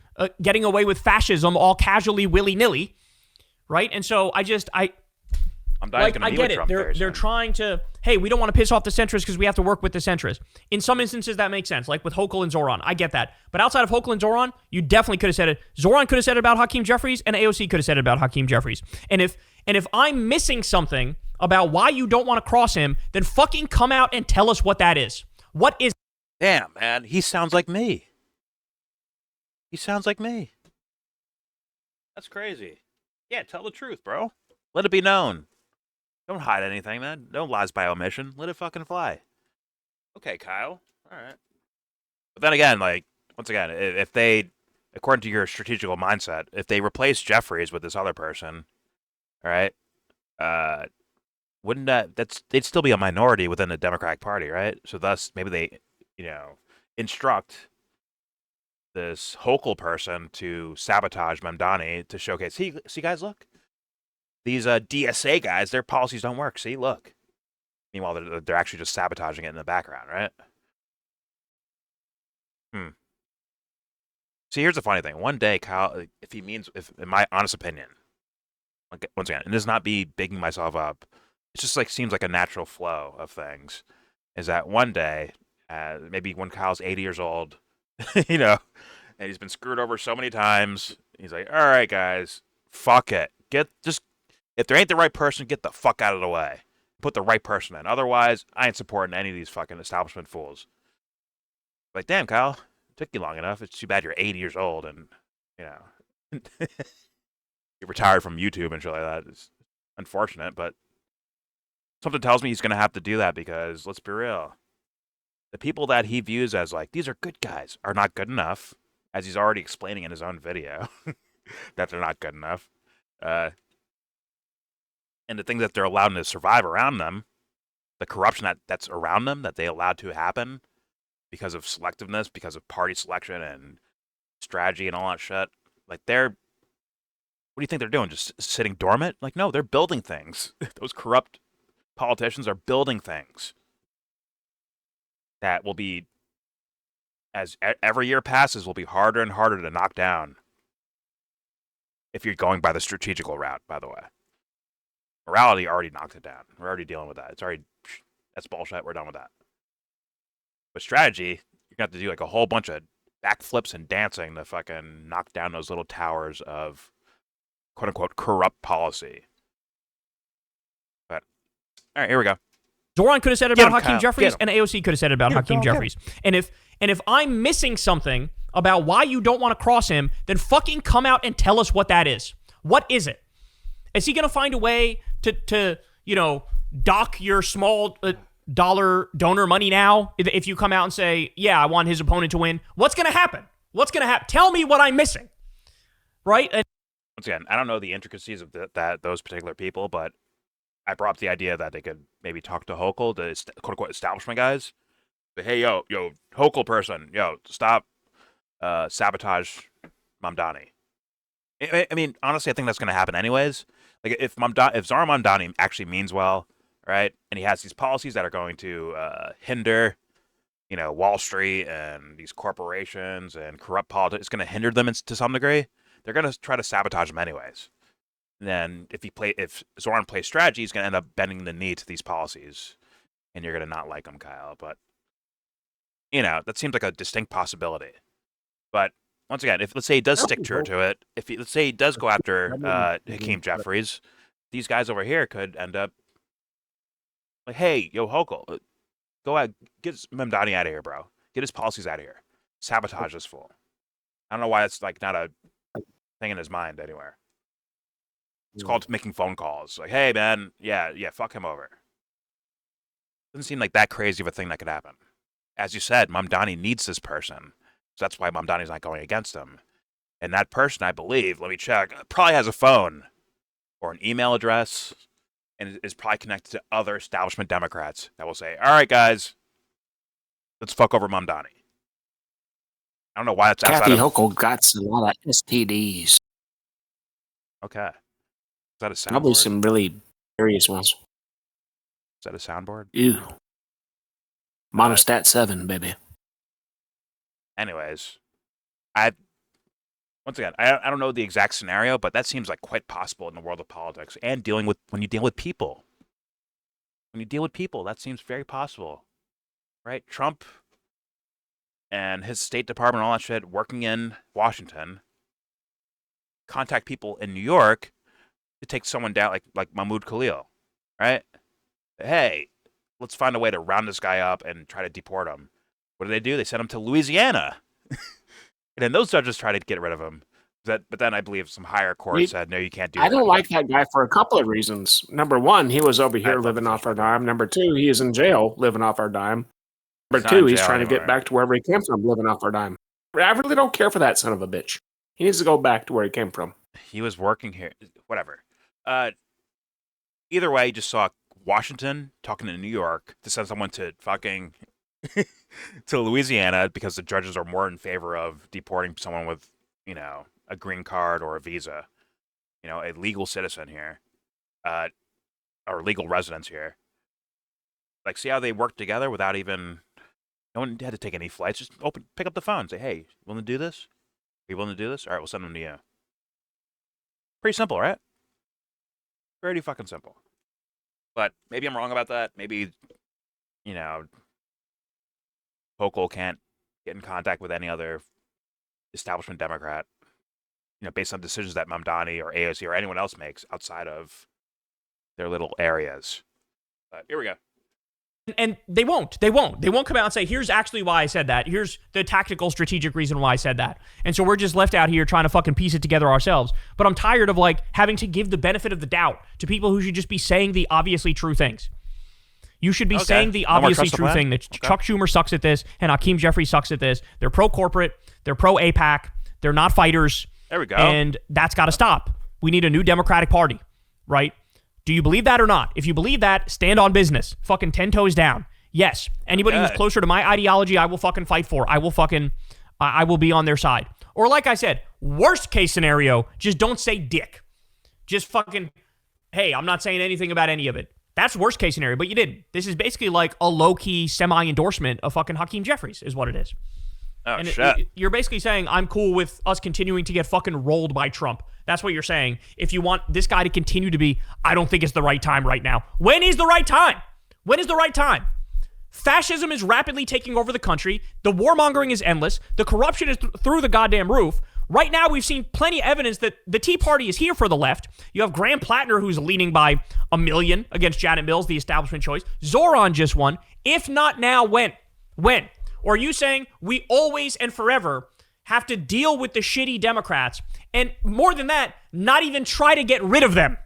getting away with fascism all casually, willy-nilly, right? And so I get it. They're trying to, hey, we don't want to piss off the centrists because we have to work with the centrists. In some instances, that makes sense, like with Hochul and Zohran. I get that. But outside of Hochul and Zohran, you definitely could have said it. Zohran could have said it about Hakeem Jeffries, and AOC could have said it about Hakeem Jeffries. And if I'm missing something about why you don't want to cross him, then fucking come out and tell us what that is. What is... Damn, man. He sounds like me. He sounds like me. That's crazy. Yeah, tell the truth, bro. Let it be known. Don't hide anything, man. No lies by omission. Let it fucking fly. Okay, Kyle. All right. But then again, like, once again, if they, according to your strategical mindset, if they replace Jeffries with this other person, all right, wouldn't they'd still be a minority within the Democratic Party, right? So thus, maybe they, instruct this Hochul person to sabotage Mamdani to showcase, see guys, look. These DSA guys, their policies don't work. See, look. Meanwhile, they're actually just sabotaging it in the background, right? See, here's the funny thing. One day, Kyle, if in my honest opinion, once again, and this is not be bigging myself up, it just like seems like a natural flow of things, is that one day, maybe when Kyle's 80 years old, and he's been screwed over so many times, he's like, all right, guys, fuck it. if there ain't the right person, get the fuck out of the way. Put the right person in. Otherwise, I ain't supporting any of these fucking establishment fools. Like, damn, Kyle, it took you long enough. It's too bad you're 80 years old and, you know, you retired from YouTube and shit like that. It's unfortunate, but something tells me he's going to have to do that because, let's be real, the people that he views as, like, these are good guys are not good enough, as he's already explaining in his own video, that they're not good enough. And the things that they're allowed to survive around them, the corruption that's around them, that they allowed to happen because of selectiveness, because of party selection and strategy and all that shit. Like, what do you think they're doing? Just sitting dormant? Like, no, they're building things. Those corrupt politicians are building things that will be, as every year passes, will be harder and harder to knock down if you're going by the strategical route, by the way. Morality already knocked it down. We're already dealing with that. That's bullshit. We're done with that. But strategy, you're going to have to do like a whole bunch of backflips and dancing to fucking knock down those little towers of quote-unquote corrupt policy. But, all right, here we go. Zohran could have said it Get about him, Hakeem Kyle. Jeffries, Get him. and AOC could have said it about Hakeem Jeffries. And if I'm missing something about why you don't want to cross him, then fucking come out and tell us what that is. What is it? Is he going to find a way to dock your small dollar donor money now if you come out and say, yeah, I want his opponent to win? What's going to happen? What's going to happen? Tell me what I'm missing. Right? Once again, I don't know the intricacies of those particular people, but I brought up the idea that they could maybe talk to Hochul, the quote-unquote establishment guys. But hey, yo, Hochul person, stop sabotage Mamdani. I mean, honestly, I think that's going to happen anyways. Like, if Zohran Mamdani actually means well, right, and he has these policies that are going to hinder, Wall Street and these corporations and corrupt politics, it's going to hinder them to some degree. They're going to try to sabotage him anyways. And then if Zohran plays strategy, he's going to end up bending the knee to these policies, and you're going to not like him, Kyle. But that seems like a distinct possibility. But once again, if let's say he does stick true to it, let's say he does go after Hakeem Jeffries, these guys over here could end up like, hey, yo, Hochul, go out, get Mamdani out of here, bro. Get his policies out of here. Sabotage this fool. I don't know why it's like not a thing in his mind anywhere. It's called making phone calls. Like, hey, man, yeah, fuck him over. Doesn't seem like that crazy of a thing that could happen. As you said, Mamdani needs this person. So that's why Mamdani's not going against him. And that person, I believe, let me check, probably has a phone or an email address and is probably connected to other establishment Democrats that will say, all right, guys, let's fuck over Mamdani. I don't know why that's outside Kathy of... Hochul got a lot of STDs. Okay. Is that a soundboard? Probably some really serious ones. Is that a soundboard? Ew. Monostat 7, baby. Anyways, once again, I don't know the exact scenario, but that seems like quite possible in the world of politics and when you deal with people. When you deal with people, that seems very possible, right? Trump and his State Department, all that shit, working in Washington, contact people in New York to take someone down, like Mahmoud Khalil, right? Hey, let's find a way to round this guy up and try to deport him. What do? They sent him to Louisiana. And then those judges tried to get rid of him. But then I believe some higher court said, no, you can't do that. I don't like that guy for a couple of reasons. Number one, he was over here living off our dime. Number two, he is in jail living off our dime. Number two, he's trying to get back to wherever he came from living off our dime. I really don't care for that son of a bitch. He needs to go back to where he came from. He was working here. Whatever. Either way, you just saw Washington talking to New York to send someone to fucking to Louisiana because the judges are more in favor of deporting someone with, a green card or a visa, a legal citizen here, or legal residence here. Like, see how they work together without even, no one had to take any flights. Just pick up the phone, say, hey, willing to do this? Are you willing to do this? All right, we'll send them to you. Pretty simple, right? Pretty fucking simple. But maybe I'm wrong about that. Maybe, Hochul can't get in contact with any other establishment Democrat. based on decisions that Mamdani or AOC or anyone else makes outside of their little areas. But here we go. And they won't come out and say, here's actually why I said that. Here's the tactical strategic reason why I said that. And so we're just left out here trying to fucking piece it together ourselves. But I'm tired of like having to give the benefit of the doubt to people who should just be saying the obviously true things. You should be saying the obviously true thing that Chuck Schumer sucks at this and Hakeem Jeffries sucks at this. They're pro-corporate. They're pro-APAC. They're not fighters. There we go. And that's got to stop. We need a new Democratic Party, right? Do you believe that or not? If you believe that, stand on business. Fucking 10 toes down. Yes. Anybody who's closer to my ideology, I will fucking fight for. I will be on their side. Or like I said, worst case scenario, just don't say dick. Just fucking, hey, I'm not saying anything about any of it. That's worst case scenario, but you didn't. This is basically like a low-key semi-endorsement of fucking Hakeem Jeffries is what it is. Oh, and shit. You're basically saying, I'm cool with us continuing to get fucking rolled by Trump. That's what you're saying. If you want this guy to continue to be, I don't think it's the right time right now. When is the right time? When is the right time? Fascism is rapidly taking over the country. The warmongering is endless. The corruption is through the goddamn roof. Right now, we've seen plenty of evidence that the Tea Party is here for the left. You have Graham Plattner, who's leaning by 1 million against Janet Mills, the establishment choice. Zohran just won. If not now, when? When? Or are you saying we always and forever have to deal with the shitty Democrats, and more than that, not even try to get rid of them?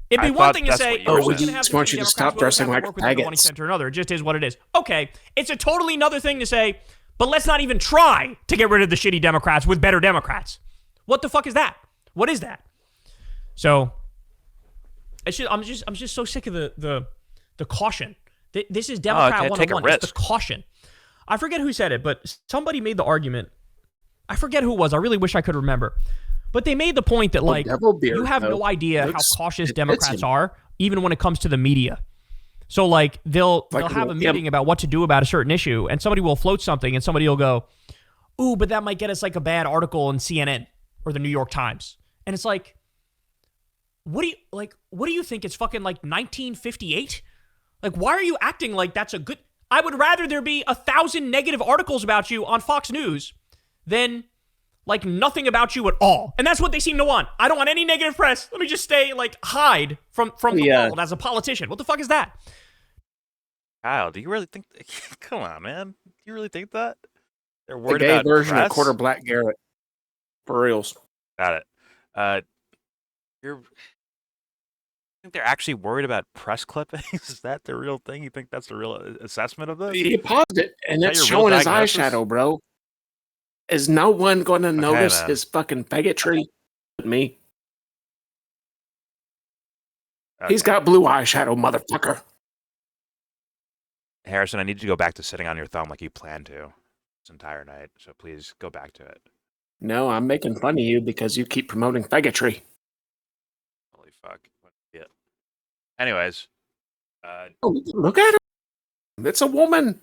It'd be one thing to say, we just want you to stop dressing like faggots. Or another. It just is what it is. Okay, it's a totally another thing to say, but let's not even try to get rid of the shitty Democrats with better Democrats. What the fuck is that? What is that? So, I'm just so sick of the caution. This is Democrat 101. It's the caution. I forget who said it, but somebody made the argument. I forget who it was. I really wish I could remember. But they made the point that, like, you have no idea how cautious Democrats are, even when it comes to the media. So, like, they'll have a meeting about what to do about a certain issue, and somebody will float something, and somebody will go, ooh, but that might get us, like, a bad article in CNN or the New York Times. And it's like, what do you think? It's fucking, like, 1958? Like, why are you acting like that's a good... I would rather there be 1,000 negative articles about you on Fox News than, like, nothing about you at all. And that's what they seem to want. I don't want any negative press. Let me just stay, like, hide from the world as a politician. What the fuck is that? Kyle, do you really think... Come on, man. Do you really think that? They're The worried gay about version press? of Quarter Black Garrett. For reals. Got it. You think they're actually worried about press clippings? Is that the real thing? You think that's the real assessment of this? He paused it, and Is that it's your real showing his diagnosis? eyeshadow, bro. Is no one going to notice man. his fucking faggotry? Me. Okay. He's got blue eyeshadow, motherfucker. Harrison, I need you to go back to sitting on your thumb like you planned to this entire night. So please go back to it. No, I'm making fun of you because you keep promoting faggotry. Holy fuck. What an idiot. Anyways. Oh, look at her. It's a woman.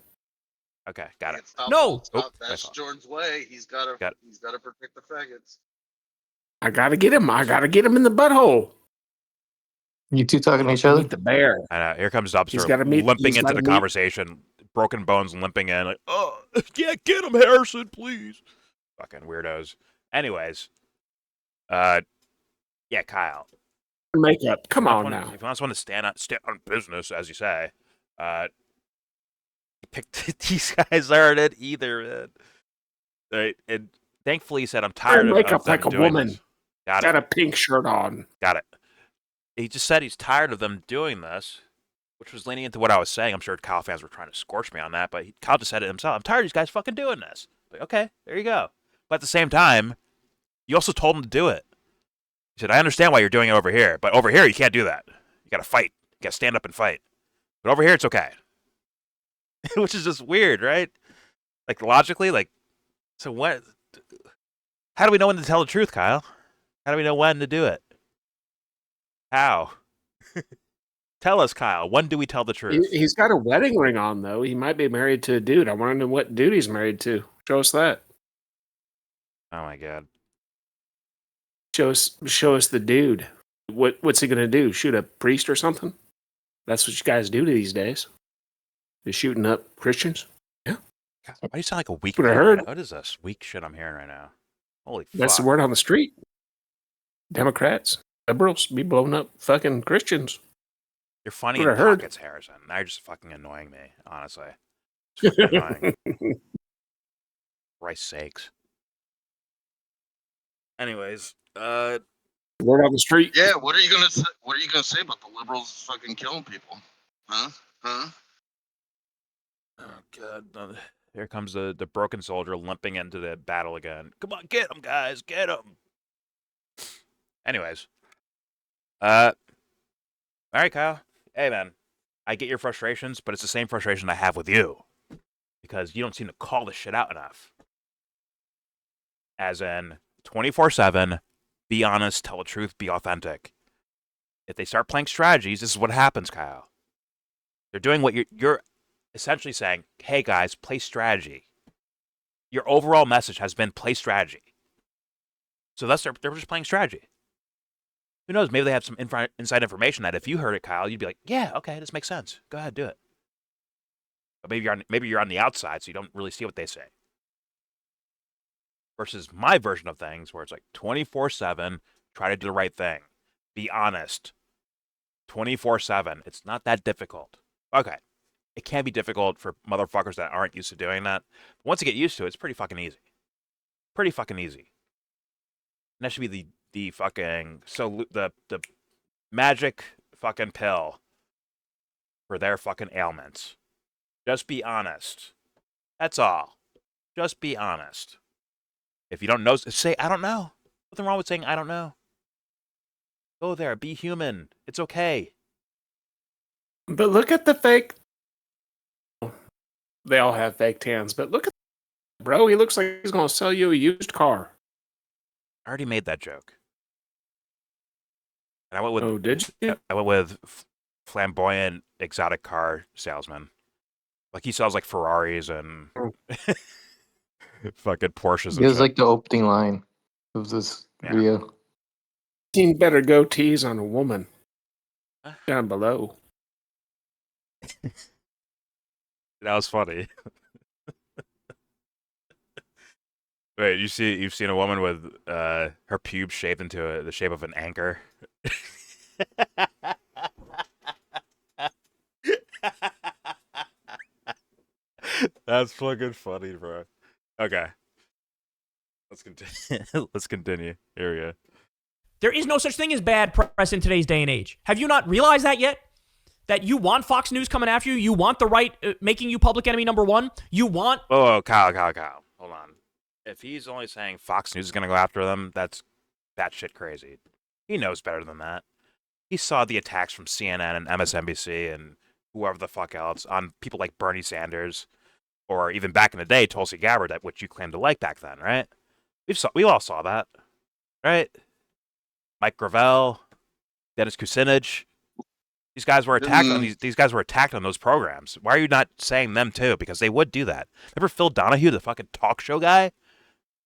Okay, got it. No. That's Jordan's way. He's got to protect the faggots. I gotta get him. I gotta get him in the butthole. You two talking to each other? The bear. I know. Here comes Dubster limping limping into the conversation. Broken bones limping in. Like, oh, yeah, get him, Harrison, please. Fucking weirdos. Anyways. Yeah, Kyle. Makeup. Come on If now. you want someone to stand on business, as you say, picked these guys aren't it either, man. Right? And thankfully he said, I'm tired of makeup them like a doing woman. this. Got Got it. a pink shirt on. Got it. He just said he's tired of them doing this, which was leaning into what I was saying. I'm sure Kyle fans were trying to scorch me on that, but Kyle just said it himself. I'm tired of these guys fucking doing this. Like, okay, there you go. But at the same time, you also told him to do it. He said, I understand why you're doing it over here, but over here you can't do that. You gotta fight. You gotta stand up and fight. But over here it's okay. Which is just weird, right? Like, logically, like, so what? How do we know when to tell the truth, Kyle? How do we know when to do it? How? Tell us, Kyle. When do we tell the truth? He's got a wedding ring on, though. He might be married to a dude. I want to know what dude he's married to. Show us that. Oh, my God. Show us the dude. What's he gonna do? Shoot a priest or something? That's what you guys do these days. You're shooting up Christians. Yeah. Why do you sound like a weak That's what I guy? heard. What is this weak shit I'm hearing right now? Holy fuck. That's the word on the street. Democrats, liberals be blowing up fucking Christians. You're funny What in I heard. pockets, Harrison. Now you're just fucking annoying me, honestly. It's fucking annoying. For Christ's sakes. Anyways, Word on the street. Yeah, what are you gonna say? What are you gonna say about the liberals fucking killing people? Huh? oh god, here comes the broken soldier limping into the battle again. Come on, get him, guys, get him. Anyways, all right, Kyle. Hey, man, I get your frustrations, but it's the same frustration I have with you because you don't seem to call this shit out enough. As in, 24/7, be honest, tell the truth, be authentic. If they start playing strategies, this is what happens, Kyle. They're doing what you're essentially saying, hey guys, play strategy. Your overall message has been play strategy. So thus they're just playing strategy. Who knows, maybe they have some inside information that if you heard it, Kyle, you'd be like, yeah, okay, this makes sense. Go ahead, do it. But maybe you're on the outside, so you don't really see what they say. Versus my version of things where it's like 24/7, try to do the right thing. Be honest. 24/7. It's not that difficult. Okay. It can be difficult for motherfuckers that aren't used to doing that. But once you get used to it, it's pretty fucking easy. Pretty fucking easy. And that should be the fucking the magic fucking pill for their fucking ailments. Just be honest. That's all. Just be honest. If you don't know, say, I don't know. Nothing wrong with saying, I don't know. Go there. Be human. It's okay. But look at the fake. They all have fake tans, but look at bro. He looks like he's going to sell you a used car. I already made that joke. And I went with. Oh, did you? I went with flamboyant exotic car salesman. Like he sells like Ferraris and fucking Porsches. It was like the opening line of this video. Seen better goatees on a woman down below. That was funny. Wait, you've seen a woman with her pubes shaped into the shape of an anchor? That's fucking funny, bro. Okay. Let's continue. Let's continue. Here we go. There is no such thing as bad press in today's day and age. Have you not realized that yet? That you want Fox News coming after you? You want the right making you public enemy number one? You want... Oh, Kyle. Hold on. If he's only saying Fox News is going to go after them, that's batshit crazy. He knows better than that. He saw the attacks from CNN and MSNBC and whoever the fuck else on people like Bernie Sanders, or even back in the day, Tulsi Gabbard, which you claimed to like back then, right? We all saw that, right? Mike Gravel, Dennis Kucinich. These guys were attacked on these guys were attacked on those programs. Why are you not saying them too? Because they would do that. Remember Phil Donahue, the fucking talk show guy?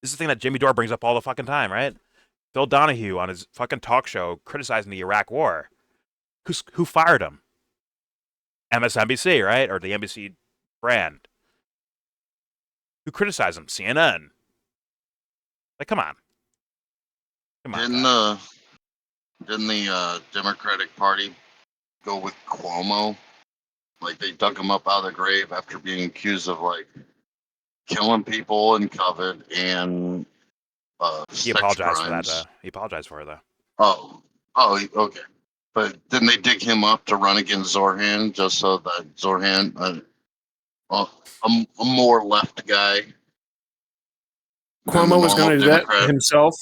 This is the thing that Jimmy Dore brings up all the fucking time, right? Phil Donahue on his fucking talk show criticizing the Iraq War. Who fired him? MSNBC, right? Or the NBC brand. Who criticized him? CNN. Like, come on. Didn't the Democratic Party go with Cuomo? Like they dug him up out of the grave after being accused of like killing people in COVID and he sex apologized crimes. for that, though. He apologized for it, though. Okay. But didn't they dig him up to run against Zohran just so that Zohran, a more left guy? Cuomo was going to do that himself.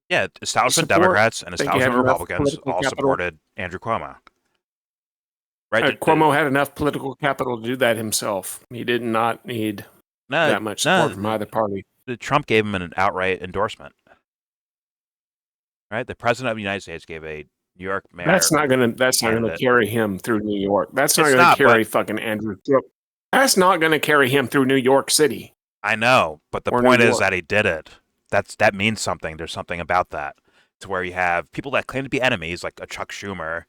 Yeah, establishment Democrats and establishment Republicans all supported Andrew Cuomo. Right? Cuomo had enough political capital to do that himself. He did not need that much support from either party. Trump gave him an outright endorsement. Right? The president of the United States gave a New York mayor. That's not going to carry him through New York. That's not going to carry fucking Andrew Trump. That's not going to carry him through New York City. I know, but the point is that he did it. That means something. There's something about that. To where you have people that claim to be enemies, like a Chuck Schumer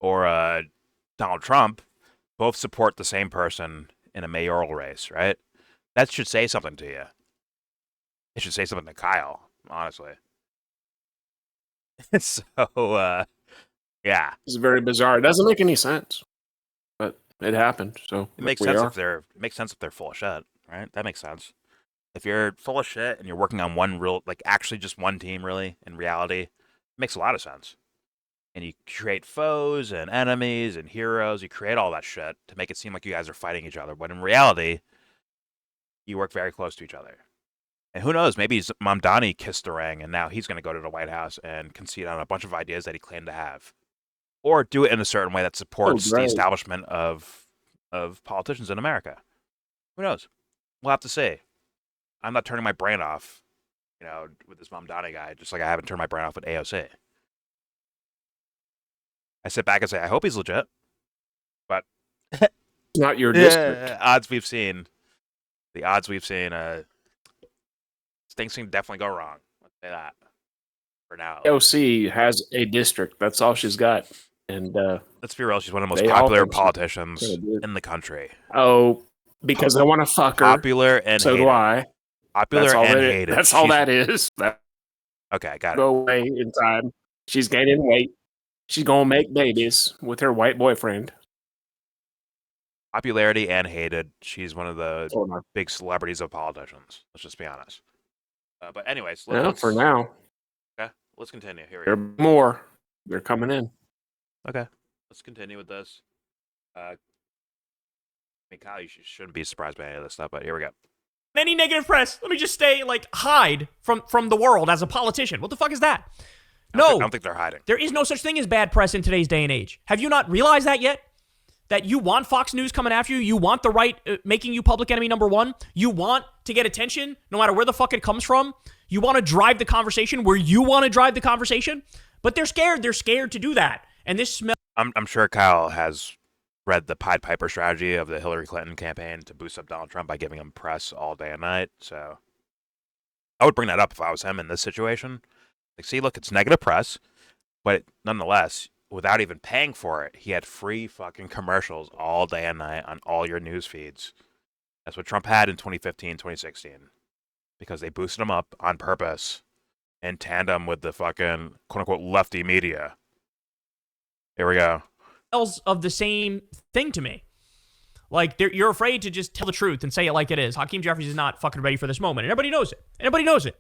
or a Donald Trump, both support the same person in a mayoral race, right? That should say something to you. It should say something to Kyle, honestly. So, yeah, It's very bizarre. It doesn't make any sense, but it happened. So it makes we sense are. if they're full of shit, right? That makes sense. If you're full of shit and you're working on one real, like actually just one team, really, in reality, it makes a lot of sense. And you create foes and enemies and heroes. You create all that shit to make it seem like you guys are fighting each other, but in reality, you work very close to each other. And who knows? Maybe Mamdani kissed the ring, and now he's going to go to the White House and concede on a bunch of ideas that he claimed to have, or do it in a certain way that supports the great. establishment of politicians in America. Who knows? We'll have to see. I'm not turning my brain off, with this Mamdani guy, just like I haven't turned my brain off with AOC. I sit back and say, I hope he's legit, but Not your district. the odds we've seen, things can definitely go wrong. Let's say that for now. AOC has a district. That's all she's got. And Let's be real, she's one of the most They all popular think she's politicians gonna do it. in the country. Because I want to fuck her. Popular and So hated. do I. Popular That's all and that is. hated. That's all that is. That Okay, got it. go away in time. She's gaining weight. She's gonna make babies with her white boyfriend. Popularity and hated. She's one of the Oh, no. big celebrities of politicians. Let's just be honest. But anyways, Well, for now, Okay, let's continue. Here we there go. are more. They're coming in. Okay, let's continue with this. I mean, Kyle, you shouldn't be surprised by any of this stuff, but here we go. Any negative press, let me just stay, hide from the world as a politician. What the fuck is that? I No, don't think they're hiding. there is no such thing as bad press in today's day and age. Have you not realized that yet? That you want Fox News coming after you? You want the right making you public enemy number one? You want to get attention no matter where the fuck it comes from? You want to drive the conversation where you want to drive the conversation? But they're scared. They're scared to do that. And this smells. I'm sure Kyle has read the Pied Piper strategy of the Hillary Clinton campaign to boost up Donald Trump by giving him press all day and night. So I would bring that up if I was him in this situation. Like, see, look, it's negative press, but nonetheless, without even paying for it, he had free fucking commercials all day and night on all your news feeds. That's what Trump had in 2015, 2016, because they boosted him up on purpose in tandem with the fucking quote-unquote lefty media. Here we go. Of the same thing to me. You're afraid to just tell the truth and say it like it is. Hakeem Jeffries is not fucking ready for this moment. And everybody knows it.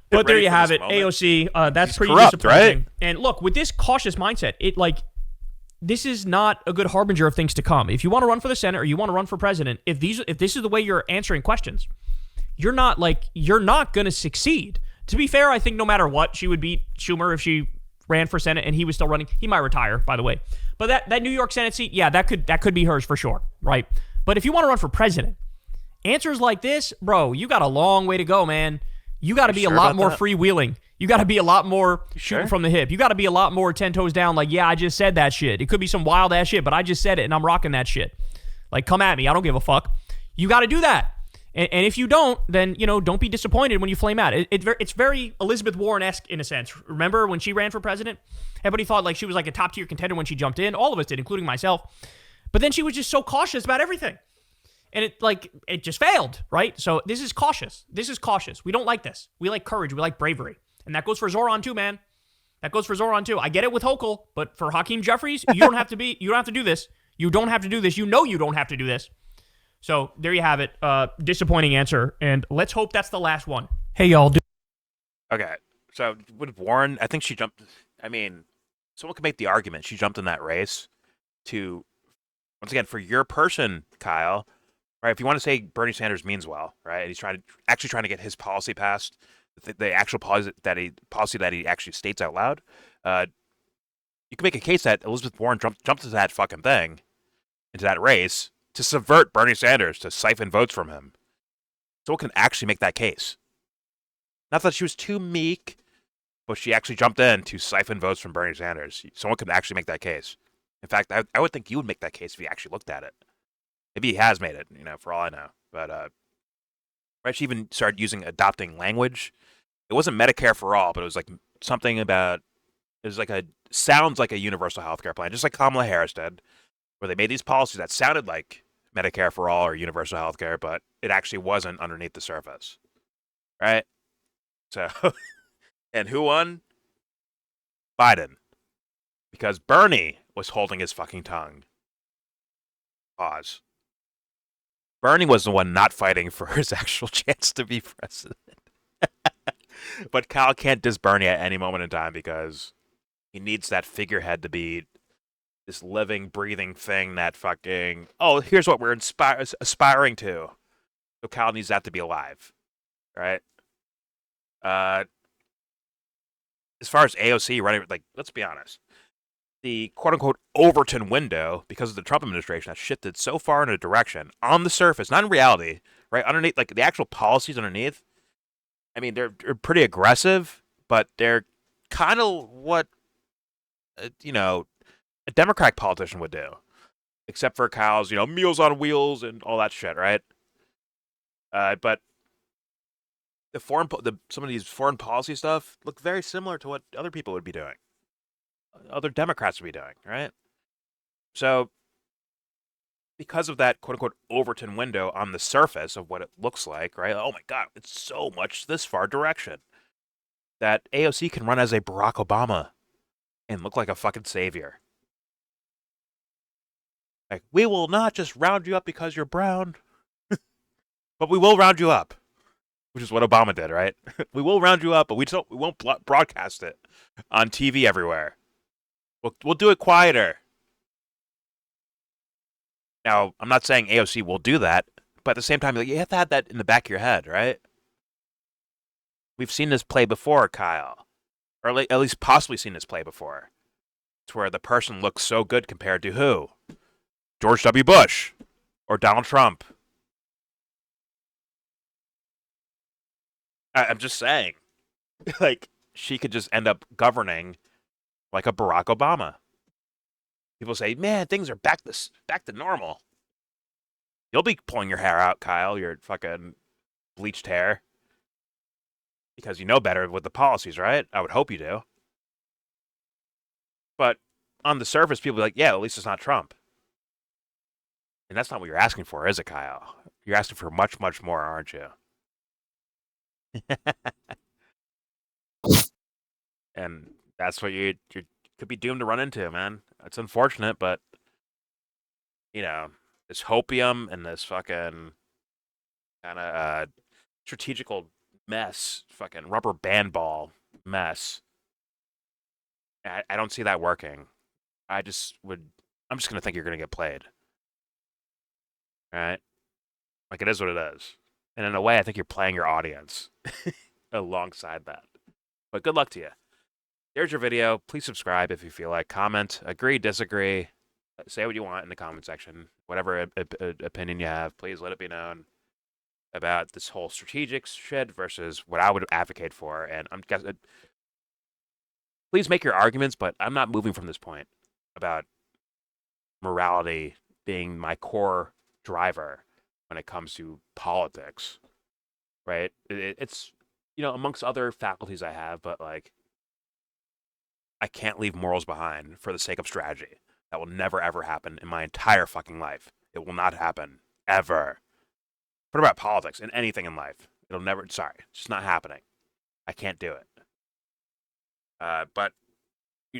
But there you have it. AOC, that's She's pretty corrupt, disappointing. right? And look, with this cautious mindset, this is not a good harbinger of things to come. If you want to run for the Senate or you want to run for president, if this is the way you're answering questions, you're not going to succeed. To be fair, I think no matter what, she would beat Schumer if she ran for Senate and he was still running. He might retire, by the way. But that New York Senate seat, yeah, that could be hers for sure, right? But if you want to run for president, answers like this, bro, you got a long way to go, man. You got to be a lot more freewheeling. You got to be a lot more shooting from the hip. You got to be a lot more 10 toes down. I just said that shit. It could be some wild ass shit, but I just said it and I'm rocking that shit. Come at me. I don't give a fuck. You got to do that. And if you don't, then, don't be disappointed when you flame out. It's very Elizabeth Warren-esque in a sense. Remember when she ran for president? Everybody thought she was a top tier contender when she jumped in. All of us did, including myself. But then she was just so cautious about everything. And it just failed, right? So this is cautious. We don't like this. We like courage. We like bravery. And that goes for Zohran too, man. I get it with Hochul, but for Hakeem Jeffries, you don't have to do this. You don't have to do this. You don't have to do this. So there you have it. Disappointing answer. And let's hope that's the last one. Hey, y'all. Okay, so with Warren, I think she jumped. I mean, someone could make the argument she jumped in that race to, once again, for your person, Kyle, right? If you want to say Bernie Sanders means well, right? And he's trying to get his policy passed, the actual policy that he actually states out loud. You can make a case that Elizabeth Warren jumped into that fucking thing, into that race, to subvert Bernie Sanders, to siphon votes from him. Someone can actually make that case. Not that she was too meek, but she actually jumped in to siphon votes from Bernie Sanders. Someone could actually make that case. In fact, I would think you would make that case if you actually looked at it. Maybe he has made it, for all I know. But right, she even started adopting language. It wasn't Medicare for all, but it was something about, sounds like a universal health care plan, just like Kamala Harris did, where they made these policies that sounded like Medicare for all or universal health care, but it actually wasn't underneath the surface. Right? So, and who won? Biden. Because Bernie was holding his fucking tongue. Pause. Bernie was the one not fighting for his actual chance to be president. But Kyle can't diss Bernie at any moment in time because he needs that figurehead to be this living, breathing thing that fucking, oh, here's what we're aspiring to. So Kyle needs that to be alive, right? As far as AOC running, like, let's be honest. The quote-unquote Overton window, because of the Trump administration, has shifted so far in a direction, on the surface, not in reality, right? Underneath, like, the actual policies underneath, I mean, they're pretty aggressive, but they're kind of what, you know, a Democratic politician would do. Except for Kyle's, you know, Meals on Wheels and all that shit, right? But some of these foreign policy stuff look very similar to what other people would be doing. Other Democrats would be doing, right? So, because of that quote-unquote Overton window on the surface of what it looks like, right? Oh my God, it's so much this far direction that AOC can run as a Barack Obama and look like a fucking savior. Like, we will not just round you up because you're brown, but we will round you up, which is what Obama did, right? We will round you up, but we won't broadcast it on TV everywhere. We'll do it quieter. Now, I'm not saying AOC will do that, but at the same time, you have to have that in the back of your head, right? We've seen this play before, Kyle. Or at least possibly seen this play before. It's where the person looks so good compared to who? George W. Bush or Donald Trump. I'm just saying. Like, she could just end up governing like a Barack Obama. People say, man, things are back to normal. You'll be pulling your hair out, Kyle, your fucking bleached hair. Because you know better with the policies, right? I would hope you do. But on the surface, people be like, yeah, at least it's not Trump. And that's not what you're asking for, is it, Kyle? You're asking for much, much more, aren't you? And that's what you could be doomed to run into, man. It's unfortunate, but, you know, this hopium and this fucking kind of strategical mess, fucking rubber band ball mess, I don't see that working. I'm just going to think you're going to get played. Right? Like, it is what it is. And in a way, I think you're playing your audience alongside that. But good luck to you. There's your video. Please subscribe if you feel like. Comment, agree, disagree. Say what you want in the comment section. Whatever opinion you have, please let it be known about this whole strategic shit versus what I would advocate for. And I'm guessing, please make your arguments, but I'm not moving from this point about morality being my core driver when it comes to politics, right? It's, you know, amongst other faculties I have, but like, I can't leave morals behind for the sake of strategy. That will never, ever happen in my entire fucking life. It will not happen, ever. What about politics and anything in life? It'll never, sorry, it's just not happening. I can't do it. But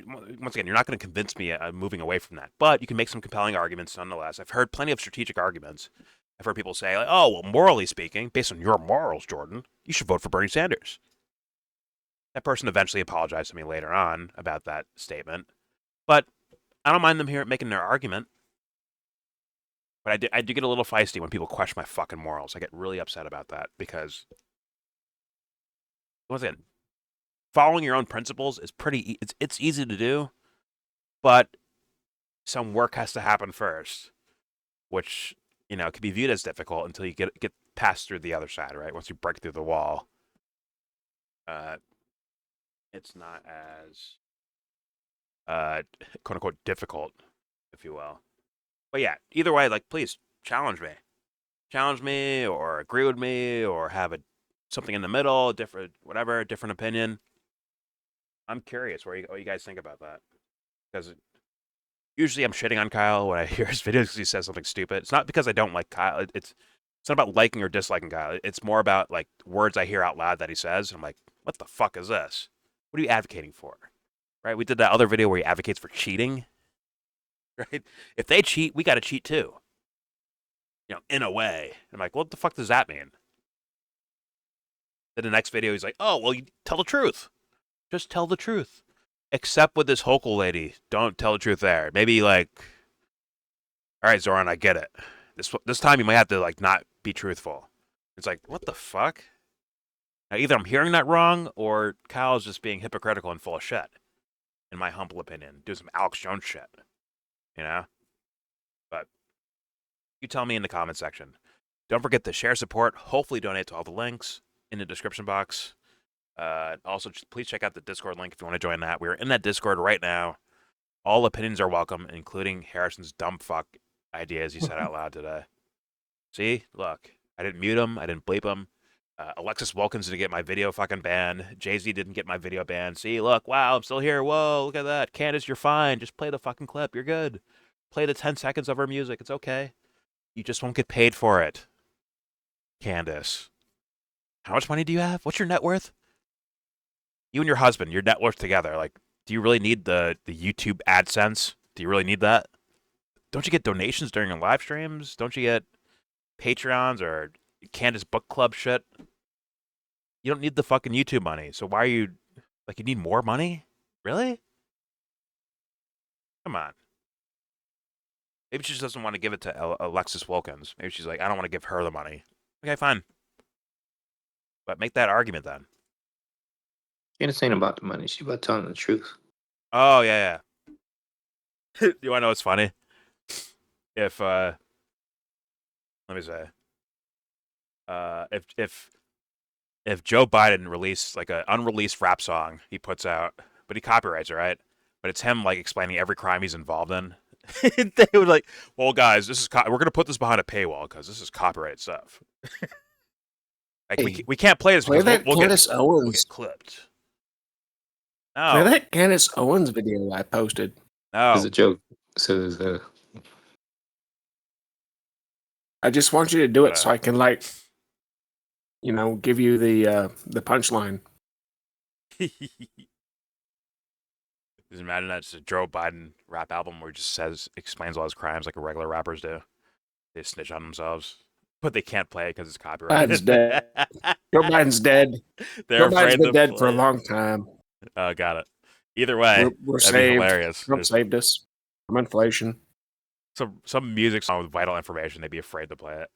once again, you're not going to convince me moving away from that. But you can make some compelling arguments nonetheless. I've heard plenty of strategic arguments. I've heard people say, like, oh, well, morally speaking, based on your morals, Jordan, you should vote for Bernie Sanders. That person eventually apologized to me later on about that statement. But I don't mind them here making their argument. But I do get a little feisty when people question my fucking morals. I get really upset about that because, once again, following your own principles is it's easy to do, but some work has to happen first, which, you know, can be viewed as difficult until you get past through the other side, right? Once you break through the wall, it's not as quote unquote difficult, if you will. But yeah, either way, like, please challenge me, or agree with me, or have something in the middle, different opinion. I'm curious what you guys think about that, because usually I'm shitting on Kyle when I hear his videos because he says something stupid. It's not because I don't like Kyle. It's not about liking or disliking Kyle. It's more about like words I hear out loud that he says. And I'm like, what the fuck is this? What are you advocating for? right? We did that other video where he advocates for cheating, right? If they cheat, we got to cheat too. In a way. I'm like, what the fuck does that mean? Then the next video, he's like, oh, well, you tell the truth. Just tell the truth. Except with this Hochul lady. Don't tell the truth there. Maybe like, all right, Zohran, I get it. This time you might have to like not be truthful. It's like, what the fuck? Now, either I'm hearing that wrong or Kyle's just being hypocritical and full of shit, in my humble opinion. Do some Alex Jones shit, But you tell me in the comment section. Don't forget to share support. Hopefully donate to all the links in the description box. Also, please check out the Discord link if you want to join that. We're in that Discord right now. All opinions are welcome, including Harrison's dumb fuck ideas he said out loud today. See? Look. I didn't mute him. I didn't bleep him. Alexis Wilkins didn't get my video fucking banned. Jay-Z didn't get my video banned. See? Look. Wow, I'm still here. Whoa, look at that. Candace, you're fine. Just play the fucking clip. You're good. Play the 10 seconds of her music. It's okay. You just won't get paid for it. Candace. How much money do you have? What's your net worth? You and your husband, your net worth together. Like, do you really need the YouTube AdSense? Do you really need that? Don't you get donations during your live streams? Don't you get Patreons or Candace book club shit? You don't need the fucking YouTube money. So why are you, like, you need more money? Really? Come on. Maybe she just doesn't want to give it to Alexis Wilkins. Maybe she's like, I don't want to give her the money. Okay, fine. But make that argument then. Candace ain't about the money. She's about telling the truth. Oh, yeah. You want to know what's funny? If, let me say, if Joe Biden released like an unreleased rap song he puts out, but he copyrights it, right? But it's him like explaining every crime he's involved in. They would like, well, guys, this is we're gonna put this behind a paywall because this is copyright stuff. Like Hey, we can't play this Play because that we'll Candace get Owens. clipped. Play No, that Candace Owens video I posted. It's no. a joke. So there's a I just want you to do it so Uh, I can give you the punchline. Just imagine that's a Joe Biden rap album where he just explains all his crimes like regular rappers do. They snitch on themselves, but they can't play it because it's copyrighted. Biden's dead. Joe Biden's dead. They're Joe Biden's afraid been to dead for a play it. long time. Oh, got it. Either way, We're that'd be saved. hilarious. Trump There's saved us from inflation. some music song with vital information, they'd be afraid to play it.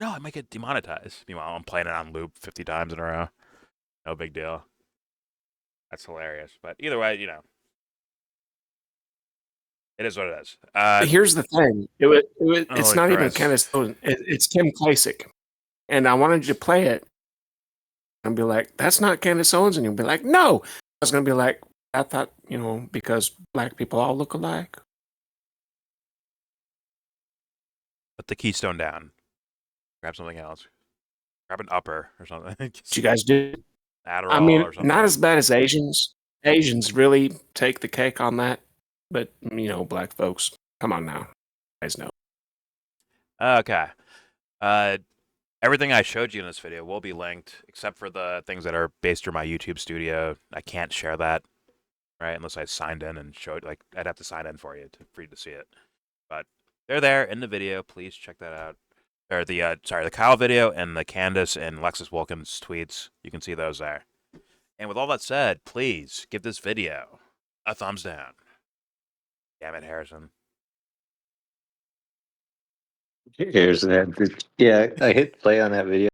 No, I might get demonetized. Meanwhile, I'm playing it on loop 50 times in a row. No big deal. That's hilarious. But either way, it is what it is. Here's the thing. It's Holy not even Christ. Candace Owens. It's Kim Klacik. And I wanted you to play it and be like, that's not Candace Owens. And you'll be like, no. I was going to be like, I thought, because black people all look alike. Put the keystone down. Grab something else. Grab an upper or something. What you guys do? Adderall I mean, or something. not as bad as Asians. Asians really take the cake on that. But, black folks, come on now. You guys know. Okay. Everything I showed you in this video will be linked, except for the things that are based through my YouTube studio. I can't share that, right? Unless I signed in and showed, like, I'd have to sign in for you to see it. But they're there in the video. Please check that out. Or the Kyle video and the Candace and Alexis Wilkins tweets. You can see those there. And with all that said, please give this video a thumbs down. Damn it, Harrison. here's that. Yeah, I hit play on that video.